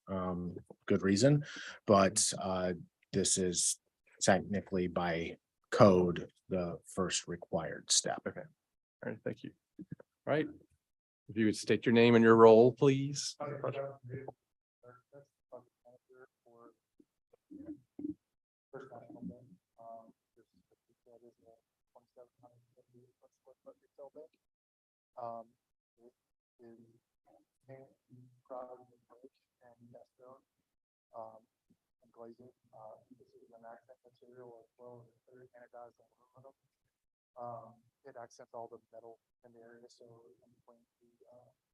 good reason, but this is technically by code the first required step. Okay. All right, thank you. All right. If you would state your name and your role, please. And glazing. This is an accent material as well as anodized aluminum. It accents all the metal in the area, so in between the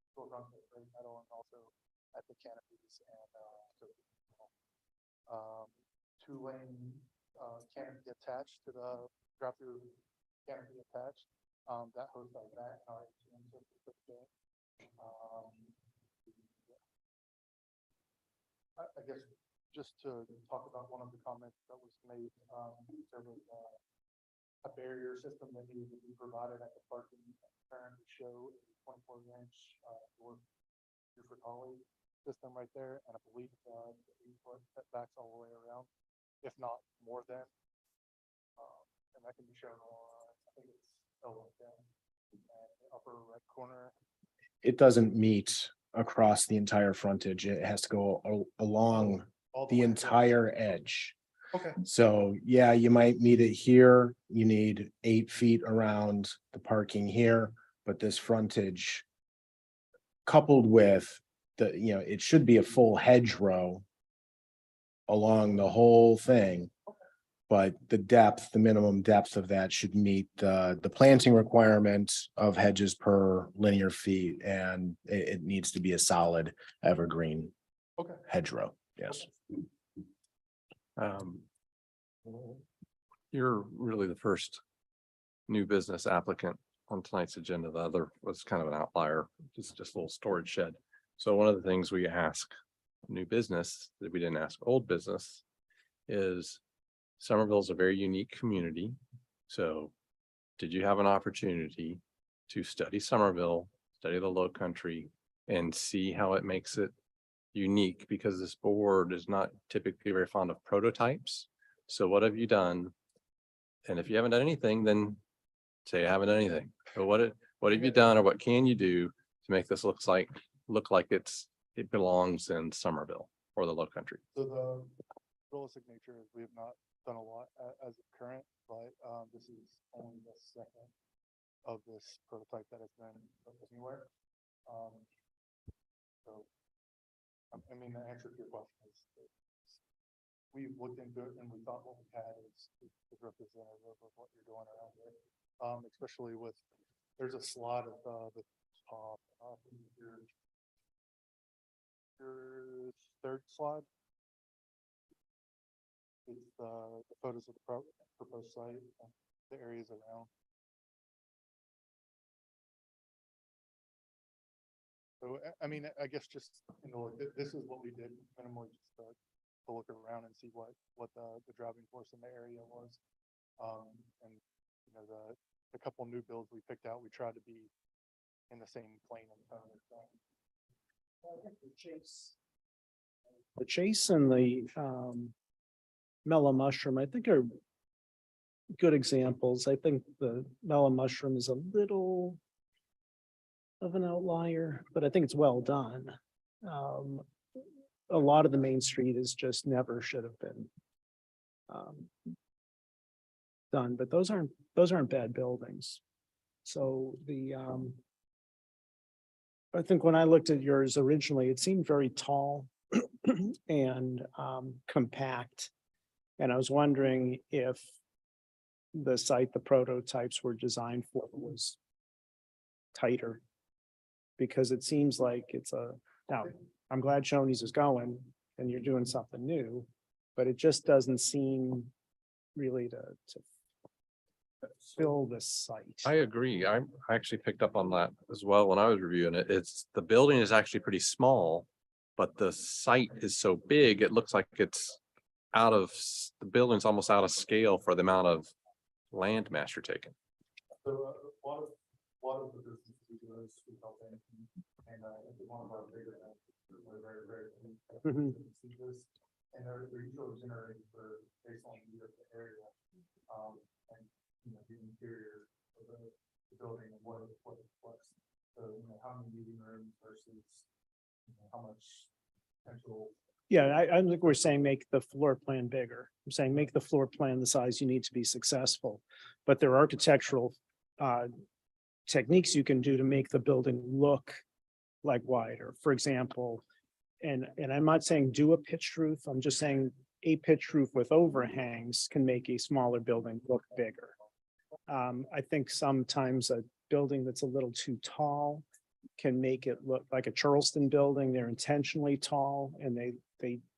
storefront metal and also at the canopies and 2-lane canopy attached to the drop-through canopy attached. That hosts our back, our ATM system. I guess just to talk about one of the comments that was made, there was a barrier system that needed to be provided at the parking turn to show a 24-inch door for collie system right there, and I believe the 8-foot setbacks all the way around, if not more than. And that can be shown on, I think it's in the upper right corner. It doesn't meet across the entire frontage. It has to go along All the way across. entire edge. Okay. So, yeah, you might meet it here. You need 8 feet around the parking here, but this frontage coupled with the, it should be a full hedgerow along the whole thing. But the minimum depth of that should meet the planting requirement of hedges per linear feet, and it needs to be a solid evergreen Okay. hedgerow. Yes. You're really the first new business applicant on tonight's agenda. The other was kind of an outlier, just a little storage shed. So one of the things we ask new business that we didn't ask old business is Somerville is a very unique community. So did you have an opportunity to study Somerville, study the Low Country, and see how it makes it unique? Because this board is not typically very fond of prototypes. So what have you done? And if you haven't done anything, then say I haven't done anything. But what have you done, or what can you do to make this look like it belongs in Somerville or the Low Country? So the realistic nature is we have not done a lot as of current, but this is only the second of this prototype that has been put anywhere. So, I mean, the answer to your question is we've looked into it and we thought what we had is representative of what you're doing around here. Especially with, there's a slide at the top, your third slide. It's the photos of the proposed site and the areas around. So, I mean, I guess just, this is what we did minimally, just to look around and see what the driving force in the area was. And, the couple new builds we picked out, we tried to be in the same plane and tone as that. The Chase and the Mellow Mushroom, I think, are good examples. I think the Mellow Mushroom is a little of an outlier, but I think it's well done. A lot of the Main Street is just never should have been done, but those aren't bad buildings. So I think when I looked at yours originally, it seemed very tall and compact. And I was wondering if the site the prototypes were designed for was tighter. Because it seems like now, I'm glad Shoney's is going and you're doing something new, but it just doesn't seem really to fill this site. I agree. I actually picked up on that as well when I was reviewing it. The building is actually pretty small, but the site is so big, it looks like it's the building's almost out of scale for the amount of land mass you're taking. So a lot of the businesses we do is we help in, and it's one of our bigger, we're very see this, and they're usually generating for based on the area, and the interior of the building and what so how many meeting rooms versus how much potential. Yeah, I think we're saying make the floor plan bigger. I'm saying make the floor plan the size you need to be successful. But there are architectural techniques you can do to make the building look like wider. For example, and I'm not saying do a pitched roof. I'm just saying a pitched roof with overhangs can make a smaller building look bigger. I think sometimes a building that's a little too tall can make it look like a Charleston building. They're intentionally tall and they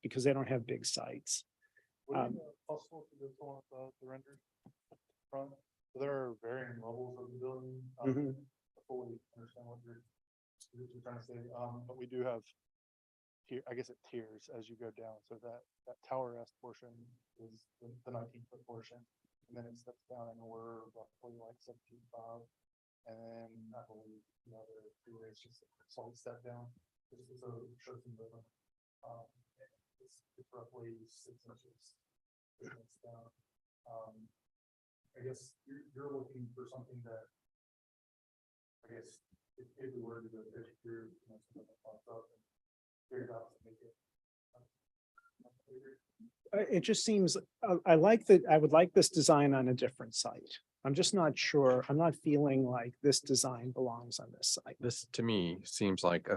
because they don't have big sites. Um, Possible to go on the render front, so there are varying levels of the building. Mhm. I fully understand what you're trying to say, but we do have tier, I guess it tiers as you go down, so that tower S portion is the 19-foot portion. And then it steps down and we're roughly like 17.5. And then I believe the other two is just a slight step down, just so it shows some movement. It's roughly 6 inches. It's down. I guess you're looking for something that, I guess, if we were to go pitch through, something that pops up and figure out to make it. It just seems, I like that, I would like this design on a different site. I'm just not sure, I'm not feeling like this design belongs on this site. This to me seems like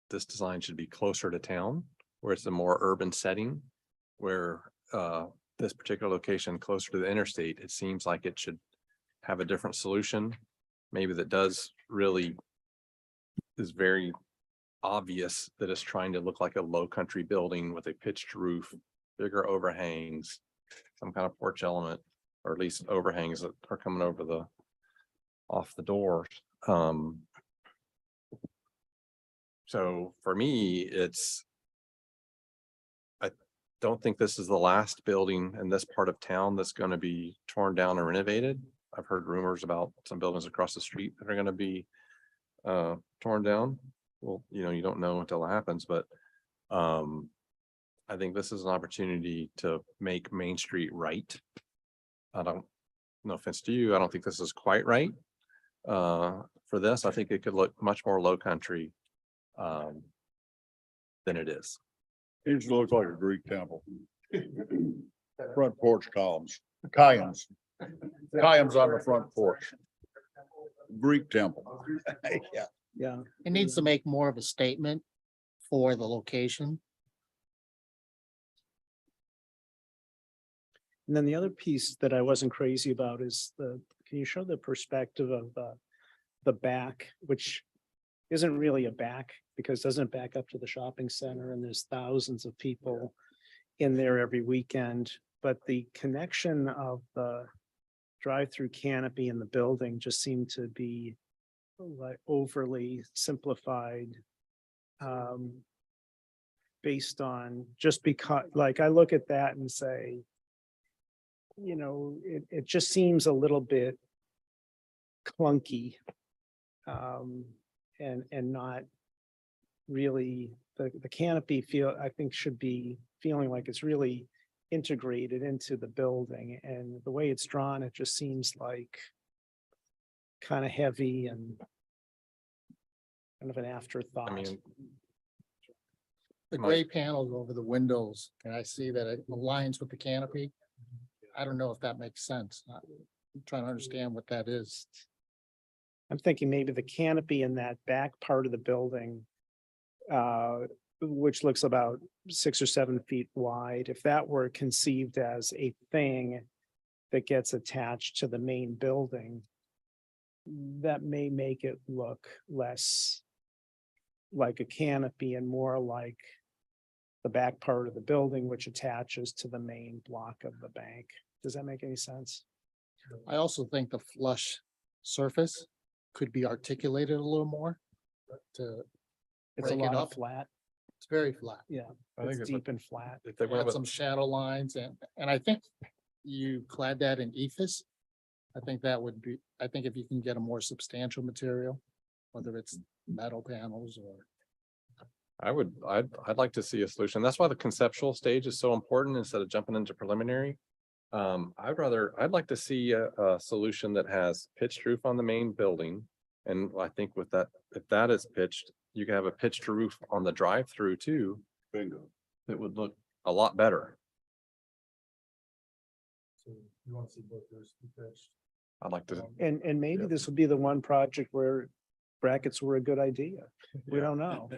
this design should be closer to town, where it's a more urban setting. Where this particular location closer to the interstate, it seems like it should have a different solution. Maybe that does really is very obvious that it's trying to look like a low country building with a pitched roof, bigger overhangs, some kind of porch element, or at least overhangs that are coming over the off the doors. So for me, I don't think this is the last building in this part of town that's going to be torn down and renovated. I've heard rumors about some buildings across the street that are going to be torn down. Well, you don't know until it happens, but I think this is an opportunity to make Main Street right. No offense to you, I don't think this is quite right. For this, I think it could look much more low country than it is. It just looks like a Greek temple. Front porch columns, columns on the front porch. Greek temple. Yeah. Yeah. It needs to make more of a statement for the location. And then the other piece that I wasn't crazy about is can you show the perspective of the back, which isn't really a back because doesn't it back up to the shopping center and there's thousands of people in there every weekend. But the connection of the drive-through canopy in the building just seemed to be like overly simplified. Based on just because, like, I look at that and say, it just seems a little bit clunky. And not really, the canopy I think should be feeling like it's really integrated into the building, and the way it's drawn, it just seems like kind of heavy and kind of an afterthought. I mean, The Mike. gray panels over the windows, and I see that it aligns with the canopy. I don't know if that makes sense. I'm trying to understand what that is. I'm thinking maybe the canopy in that back part of the building, which looks about 6 or 7 feet wide, if that were conceived as a thing that gets attached to the main building, that may make it look less like a canopy and more like the back part of the building, which attaches to the main block of the bank. Does that make any sense? I also think the flush surface could be articulated a little more. It's a Break it lot up. flat. It's very flat. Yeah, I think it's if deep and flat. if they went Add with some shadow lines and I think you clad that in ephes. I think that would be, I think if you can get a more substantial material, whether it's metal panels or. I'd like to see a solution. That's why the conceptual stage is so important instead of jumping into preliminary. I'd like to see a solution that has pitched roof on the main building. And I think with that, if that is pitched, you can have a pitched roof on the drive-through too. Bingo. That would look a lot better. So you want to see both those pitched. I'd like to, And maybe this would be the one project where brackets were a good idea. We Yeah. don't know.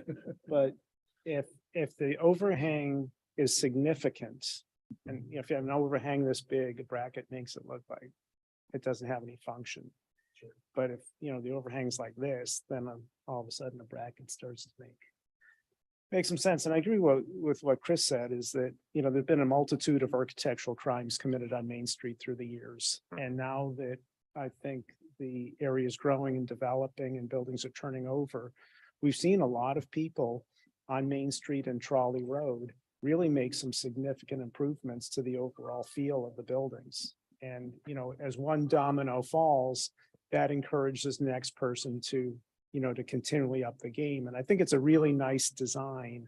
But if the overhang is significant, and if you have an overhang this big, a bracket makes it look like it doesn't have any function. But if, the overhang's like this, then all of a sudden a bracket starts to make Makes some sense. And I agree with what Chris said is that, there've been a multitude of architectural crimes committed on Main Street through the years. And now that I think the area is growing and developing and buildings are turning over, we've seen a lot of people on Main Street and Trolley Road really make some significant improvements to the overall feel of the buildings. And, as one domino falls, that encourages the next person to continually up the game. And I think it's a really nice design,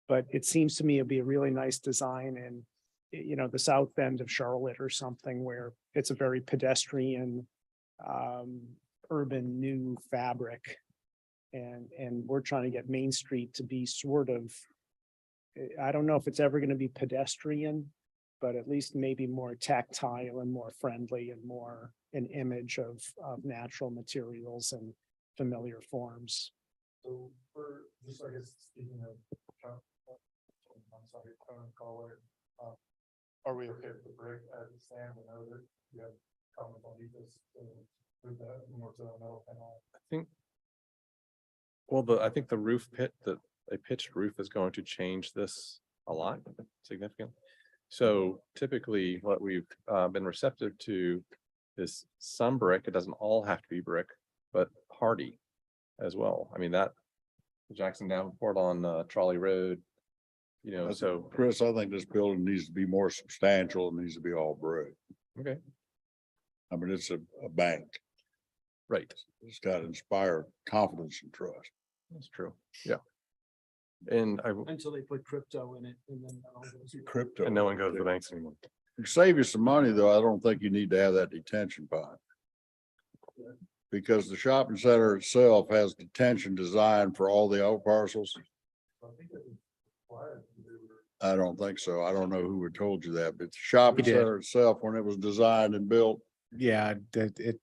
but it seems to me it'd be a really nice design in, the south end of Charlotte or something where it's a very pedestrian, urban new fabric. And we're trying to get Main Street to be sort of, I don't know if it's ever going to be pedestrian, but at least maybe more tactile and more friendly and more an image of natural materials and familiar forms. So for, just I guess, speaking of, I'm sorry, tone color, are we okay with the brick as it stands? I know that you have comments on this, with that more to the metal panel. I think. Well, I think the roof a pitched roof is going to change this a lot significantly. So typically what we've been receptive to is some brick. It doesn't all have to be brick, but hardy as well. I mean, that Jackson Davenport on Trolley Road, so. Chris, I think this building needs to be more substantial. It needs to be all brick. Okay, I mean, it's a bank. right. It's got to inspire confidence and trust. That's true. Yeah. And Until they put crypto in it and then. Crypto. no one goes to the banks anymore. To save you some money, though, I don't think you need to have that detention pond. Because the shopping center itself has detention designed for all the out parcels. So I think that was required. I don't think so. I don't know who had told you that, but the shopping We did. center itself, when it was designed and built, Yeah, that it.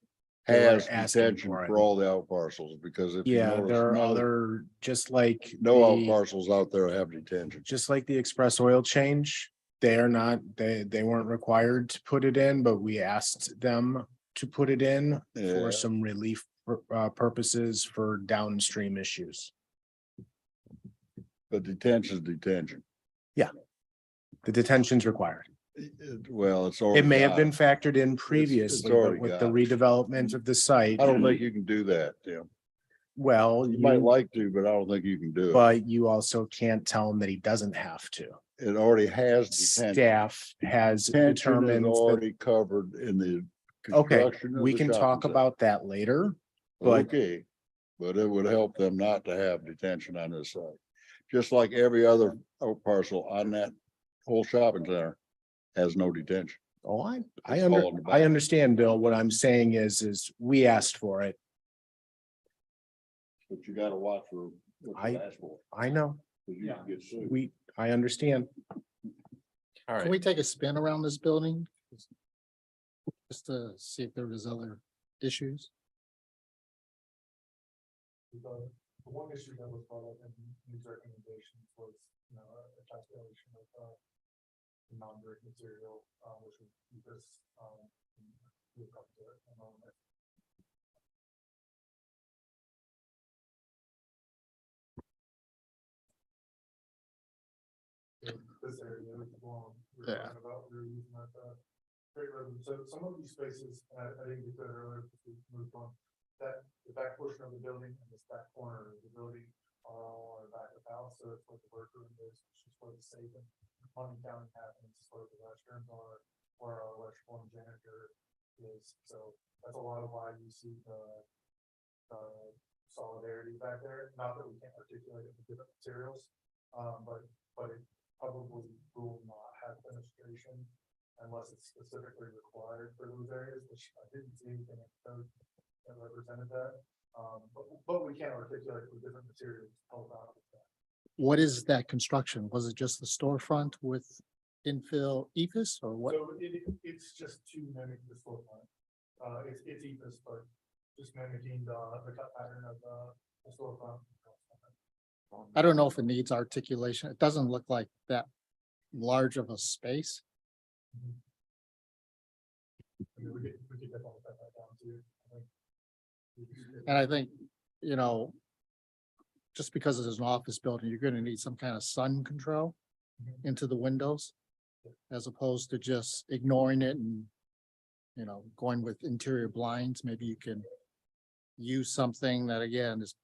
they were has asking detention for it. for all the out parcels, because if you Yeah, notice, there are no, other, just like. no out the- parcels out there have detention. Just like the express oil change, they are not, they weren't required to put it in, but we asked them to put it in Yeah. for some relief purposes for downstream issues. But detention is detention. The detention's required. Well, it's It already. may have got been factored in previously, but already with the got it. redevelopment of the site. I don't think you can do that, Tim. Well, You might you, like to, but I don't think you can do it. but you also can't tell him that he doesn't have to. It already has detention. Staff has Detention is determined that, already covered in the. okay, construction of we the can shopping talk center. about that later. but- Okay, but it would help them not to have detention on this site. Just like every other out parcel on that whole shopping center has no detention. Oh, I It's all in the back. understand, Bill. What I'm saying is we asked for it. But you gotta watch for what I- you ask for, I know, 'cause you can get sued. I understand. All Can right. we take a spin around this building? Just to see if there was other issues? The one issue that was brought up in these recommendations was, a calculation of, the non-brick material, which would keep us, we'll come to it in a moment. This area, we're Yeah. talking about, we're using that, great road. So some of these spaces, I didn't get that earlier, because we moved on. That, the back portion of the building and this back corner of the building are all on the back of the house, so it's what the workroom is, which is where the safe and money counting happens, where the restrooms are, where our electrical and janitor is, so that's a lot of why you see the solidarity back there, not that we can't articulate it with different materials, but it probably will not have fenestration unless it's specifically required for those areas, which I didn't see anything in code that represented that. But we can articulate with different materials. Help out with that. What is that construction? Was it just the storefront with infill ephes or what? So it's just to mimic the floor plan. It's EPIS, but just mimicking the cut pattern of the storefront. I don't know if it needs articulation. It doesn't look like that large of a space. I mean, we could definitely cut that down too. I think. And I think, you know, just because it's an office building, you're gonna need some kind of sun control into the windows. As opposed to just ignoring it and, you know, going with interior blinds, maybe you can use something that again is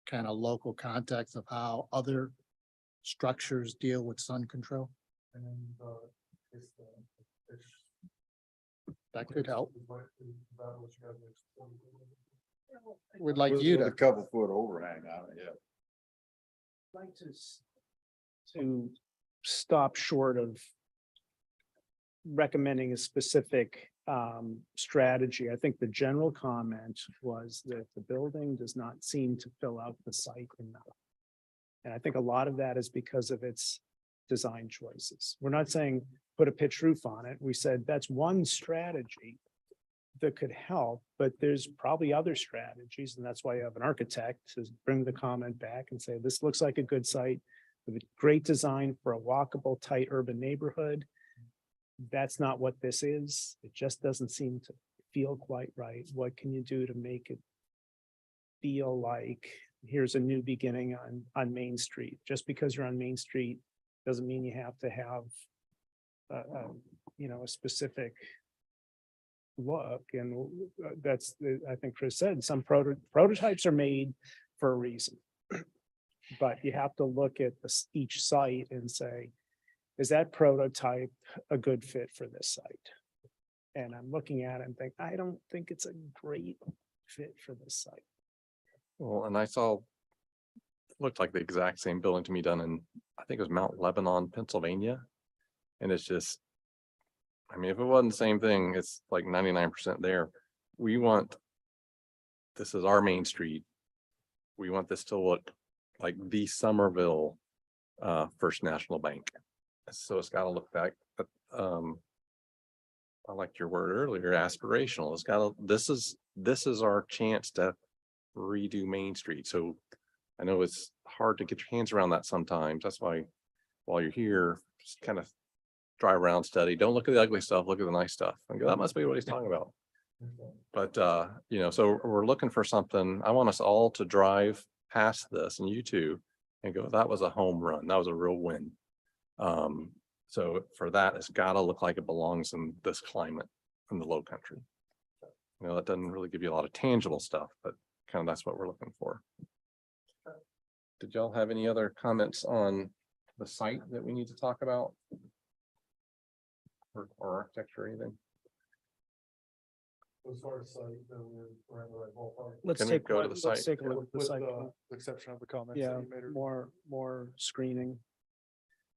kind of local context of how other structures deal with sun control. And then it's the fish. That could help. Is that what you guys are- We'd like With- you with to. a couple foot overhang on it, yeah. Like to stop short of recommending a specific strategy. I think the general comment was that the building does not seem to fill out the site enough. And I think a lot of that is because of its design choices. We're not saying put a pitch roof on it. We said that's one strategy that could help, but there's probably other strategies, and that's why you have an architect to bring the comment back and say, this looks like a good site with a great design for a walkable, tight urban neighborhood. That's not what this is. It just doesn't seem to feel quite right. What can you do to make it feel like here's a new beginning on Main Street? Just because you're on Main Street doesn't mean you have to have a specific look. And that's, I think Chris said, some prototypes are made for a reason. But you have to look at each site and say, is that prototype a good fit for this site? And I'm looking at it and think, I don't think it's a great fit for this site. Well, and I saw, looked like the exact same building to me done in, I think it was Mount Lebanon, Pennsylvania. And it's just, I mean, if it wasn't the same thing, it's like 99% there. We want, this is our Main Street. We want this to look like the Somerville First National Bank. So it's got to look back, I liked your word earlier, aspirational. It's got to, this is our chance to redo Main Street. So I know it's hard to get your hands around that sometimes. That's why while you're here, just kind of drive around, study. Don't look at the ugly stuff, look at the nice stuff. And go, that must be what he's talking about. But so we're looking for something. I want us all to drive past this, and you too, and go, that was a home run. That was a real win. So for that, it's gotta look like it belongs in this climate in the low country. That doesn't really give you a lot of tangible stuff, but kind of that's what we're looking for. Did y'all have any other comments on the site that we need to talk about? Or architecture or anything? As far as site, we're in the right ballpark. Let's Can we take, go to the let's site? take a look at the With site. the exception of the comments. that Yeah, you made earlier. more screening.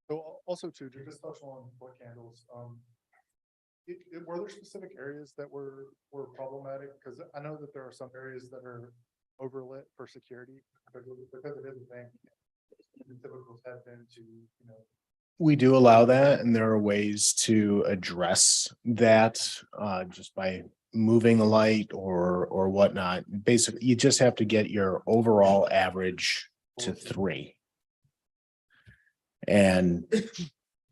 So also too, to just touch on foot candles, were there specific areas that were problematic? Because I know that there are some areas that are overlit for security, because it is a bank. The typicals have been to, We do allow that, and there are ways to address that just by moving a light or whatnot. Basically, you just have to get your overall average to 3. And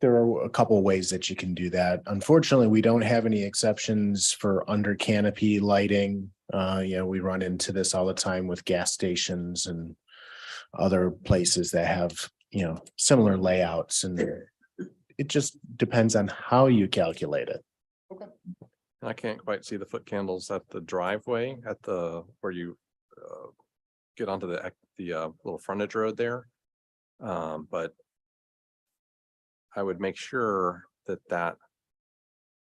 there are a couple of ways that you can do that. Unfortunately, we don't have any exceptions for under canopy lighting. We run into this all the time with gas stations and other places that have, similar layouts, and it just depends on how you calculate it. I can't quite see the foot candles at the driveway where you get onto the little frontage road there. But I would make sure that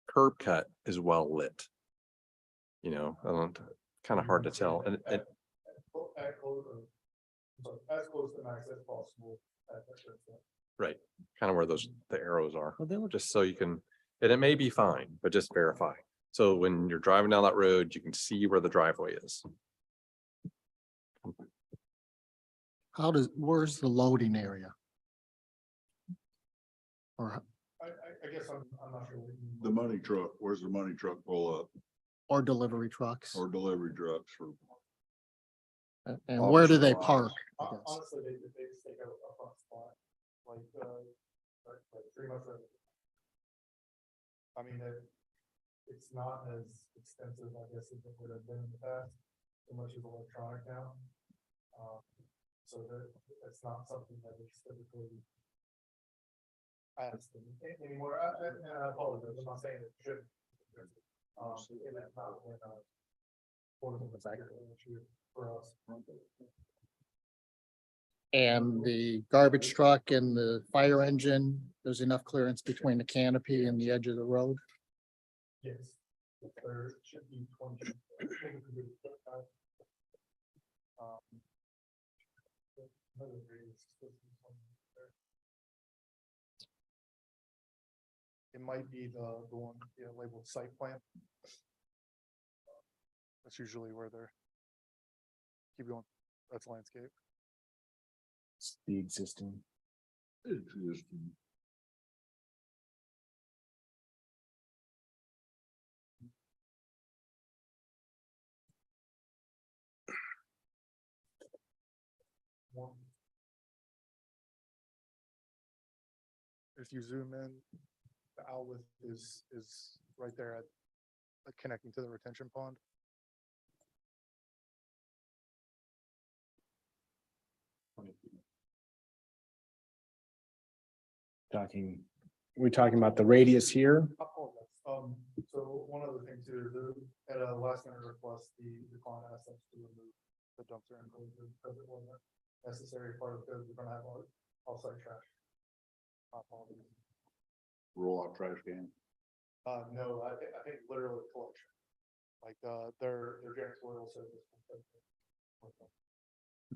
curb cut is well lit. Kind of hard to tell. And as close to max as possible. right, kind of where the arrows are, Well, they look just so you can, and it may be fine, but just verify. So when you're driving down that road, you can see where the driveway is. Where's the loading area? I guess I'm not sure. The money truck, where's the money truck pull up, Or delivery trucks? or delivery trucks for? And where do they Officer park? I guess? Honestly, they just take a front spot, like pretty much. I mean, it's not as extensive, I guess, as it would have been in the past, so much as electronic now. so that it's not something that is typically asked anymore. And I apologize, I'm not saying it shouldn't. And that's not when, issue for us. And the garbage truck and the fire engine, there's enough clearance between the canopy and the edge of the road. Yes. There should be 20. Another radius is 20 there. It might be the one, labeled site plan. That's usually where they're. Keep going, that's landscape. It's the existing. Existing. One. If you zoom in, the outlet is right there at connecting to the retention pond. We're talking about the radius here. So one other thing too, at a last minute request, the client asked us to remove the dumpster enclosure because it wasn't necessary part of because we're gonna have our offsite trash. Roll out trash can. No, I think literally collection, like, their janitorial service.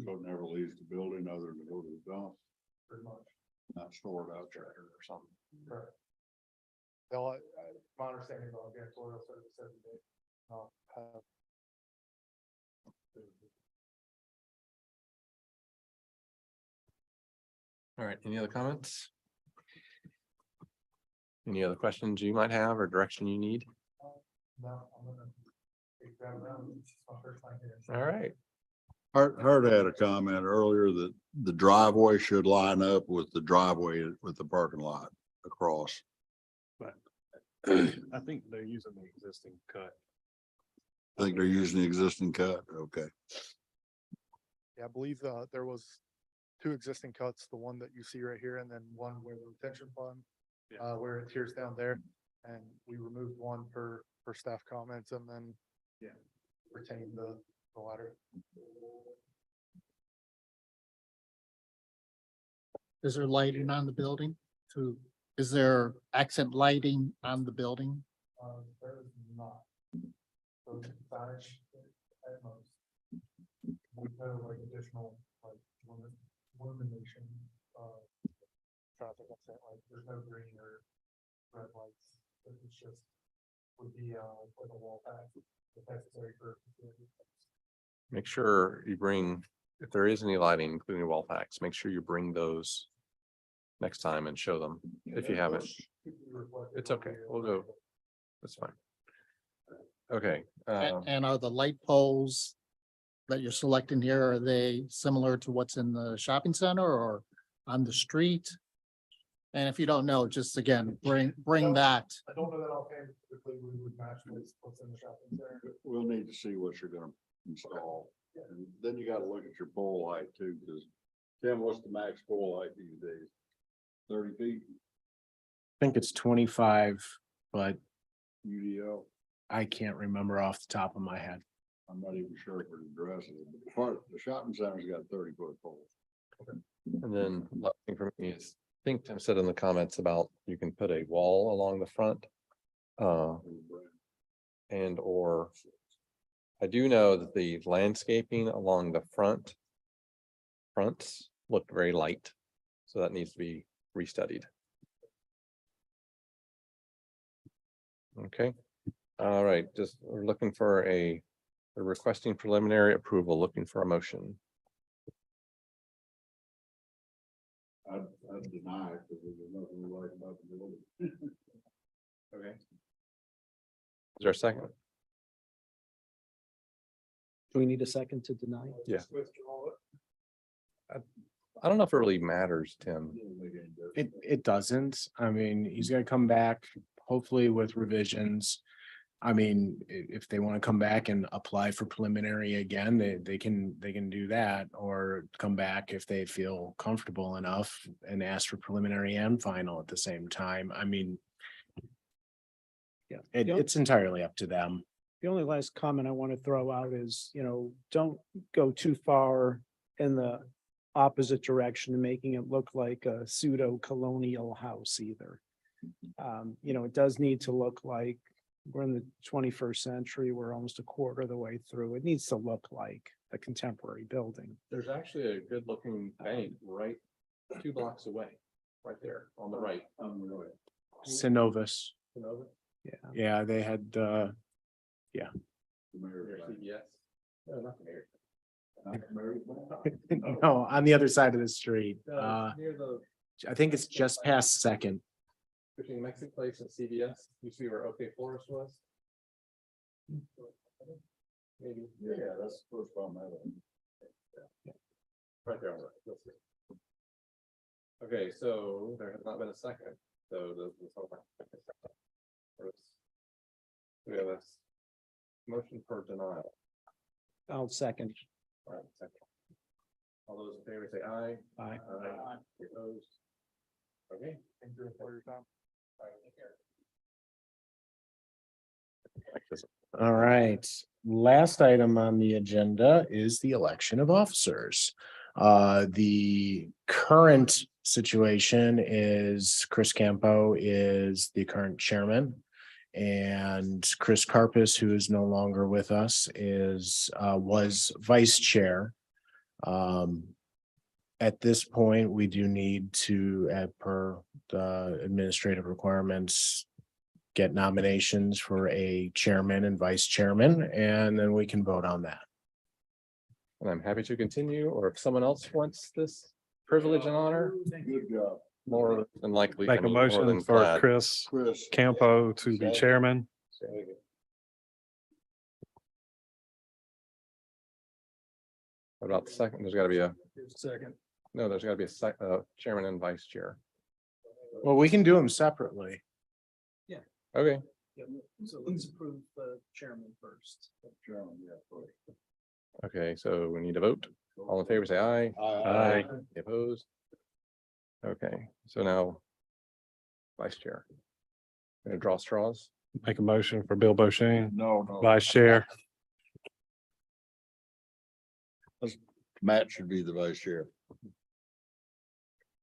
So it never leaves the building other than to go to the dump, Pretty much. not stored out there or something. Correct. They'll, my understanding about janitorial service every day. Have. All right, any other comments? Any other questions you might have or direction you need? No, I'm gonna. Take that around. It's my first time here. All right, Hart had a comment earlier that the driveway should line up with the driveway with the parking lot across. I think they're using the existing cut. I think they're using the existing cut. Okay. Yeah, I believe, there was two existing cuts, the one that you see right here and then one where the retention pond. Where it tears down there, and we removed one per staff comments and then. Yeah. Retain the ladder. Is there lighting on the building? Is there accent lighting on the building? There is not. So signage at most. With no like additional like illumination, traffic, like there's no green or red lights. It's just would be like a wall pack if necessary for. make sure you bring, if there is any lighting, including wall packs, make sure you bring those next time and show them if you haven't. It's okay, we'll go. That's fine. Okay, And are the light poles that you're selecting here, are they similar to what's in the shopping center or on the street? And if you don't know, just again, bring that. I don't know that offhand, typically we would match what's in the shopping center. We'll need to see what you're gonna install. And then you gotta look at your pole height too, because Tim, what's the max pole height these days? 30 feet I think it's 25, but UDL. I can't remember off the top of my head. I'm not even sure if it addresses it, but the shopping center's got 30-foot poles. and then last thing for me is, I think Tim said in the comments about you can put a wall along the front. And or I do know that the landscaping along the fronts look very light, so that needs to be restudied. Okay, all right, just we're looking for a requesting preliminary approval, looking for a motion. I'd deny it because there's nothing we like about the building. Okay. Is there a second? Do we need a second to deny? Yeah. I don't know if it really matters, Tim. It doesn't. I mean, he's gonna come back hopefully with revisions. I mean, if they want to come back and apply for preliminary again, they can do that, or come back if they feel comfortable enough and ask for preliminary and final at the same time. I mean, Yeah. it's entirely up to them. The only last comment I want to throw out is, don't go too far in the opposite direction and making it look like a pseudo colonial house either. It does need to look like we're in the 21st century. We're almost a quarter of the way through. It needs to look like a contemporary building. There's actually a good looking bank right 2 blocks away, right there on the right. Synovus. Sonova? Yeah. Yeah, they had, Near CVS. No, not there. no, on the other side of the street. Near the, I think it's just past Second. between Mexican Place and CVS, you see where OK Forest was? Maybe. Yeah, that's the first problem. Right there on the right. You'll see. Okay, so there has not been a second, so this whole thing. We have a motion for denial. I'll second. All right, second. All those in favor say aye. Aye. Opposed? Okay. Thank you for your time. All right, take care. All right, last item on the agenda is the election of officers. The current situation is Chris Campo is the current chairman. And Chris Carpus, who is no longer with us, was vice chair. At this point, we do need to, as per the administrative requirements, get nominations for a chairman and vice chairman, and then we can vote on that. And I'm happy to continue, or if someone else wants this privilege and honor, Good job. more than likely. Make I a mean, more than motion for glad. Chris Chris. Campo to be chairman. What about the second? There's gotta be a, Second. no, there's gotta be chairman and vice chair. Well, we can do them separately. Okay, So let's approve the chairman first. okay, so we need to vote. All in favor, say aye. Aye. Any opposed? Okay, so now vice chair. Gonna draw straws. Make a motion for Bill Boshane, No. vice chair. Matt should be the vice chair,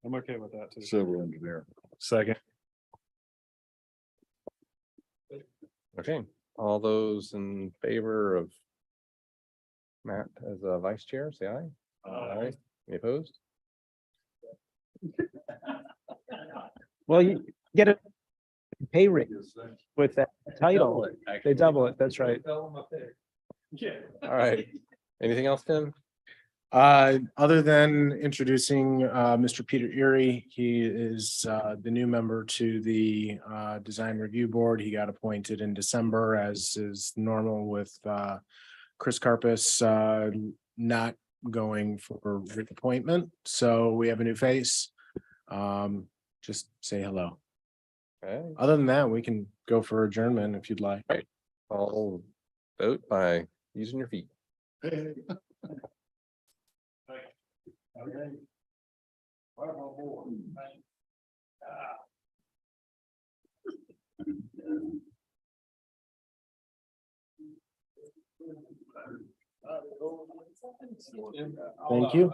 I'm okay with that too. civil engineer. Second. Okay, all those in favor of Matt as a vice chair, say aye. Aye. Any opposed? Well, you get a pay raise with that title. They double it. That's right. All right, anything else, Tim? Other than introducing Mr. Peter Erie, he is the new member to the Design Review Board. He got appointed in December, as is normal with Chris Carpus not going for reappointment. So we have a new face. Just say hello. Okay, Other than that, we can go for adjournment if you'd like. I'll vote by using your feet. Thank you.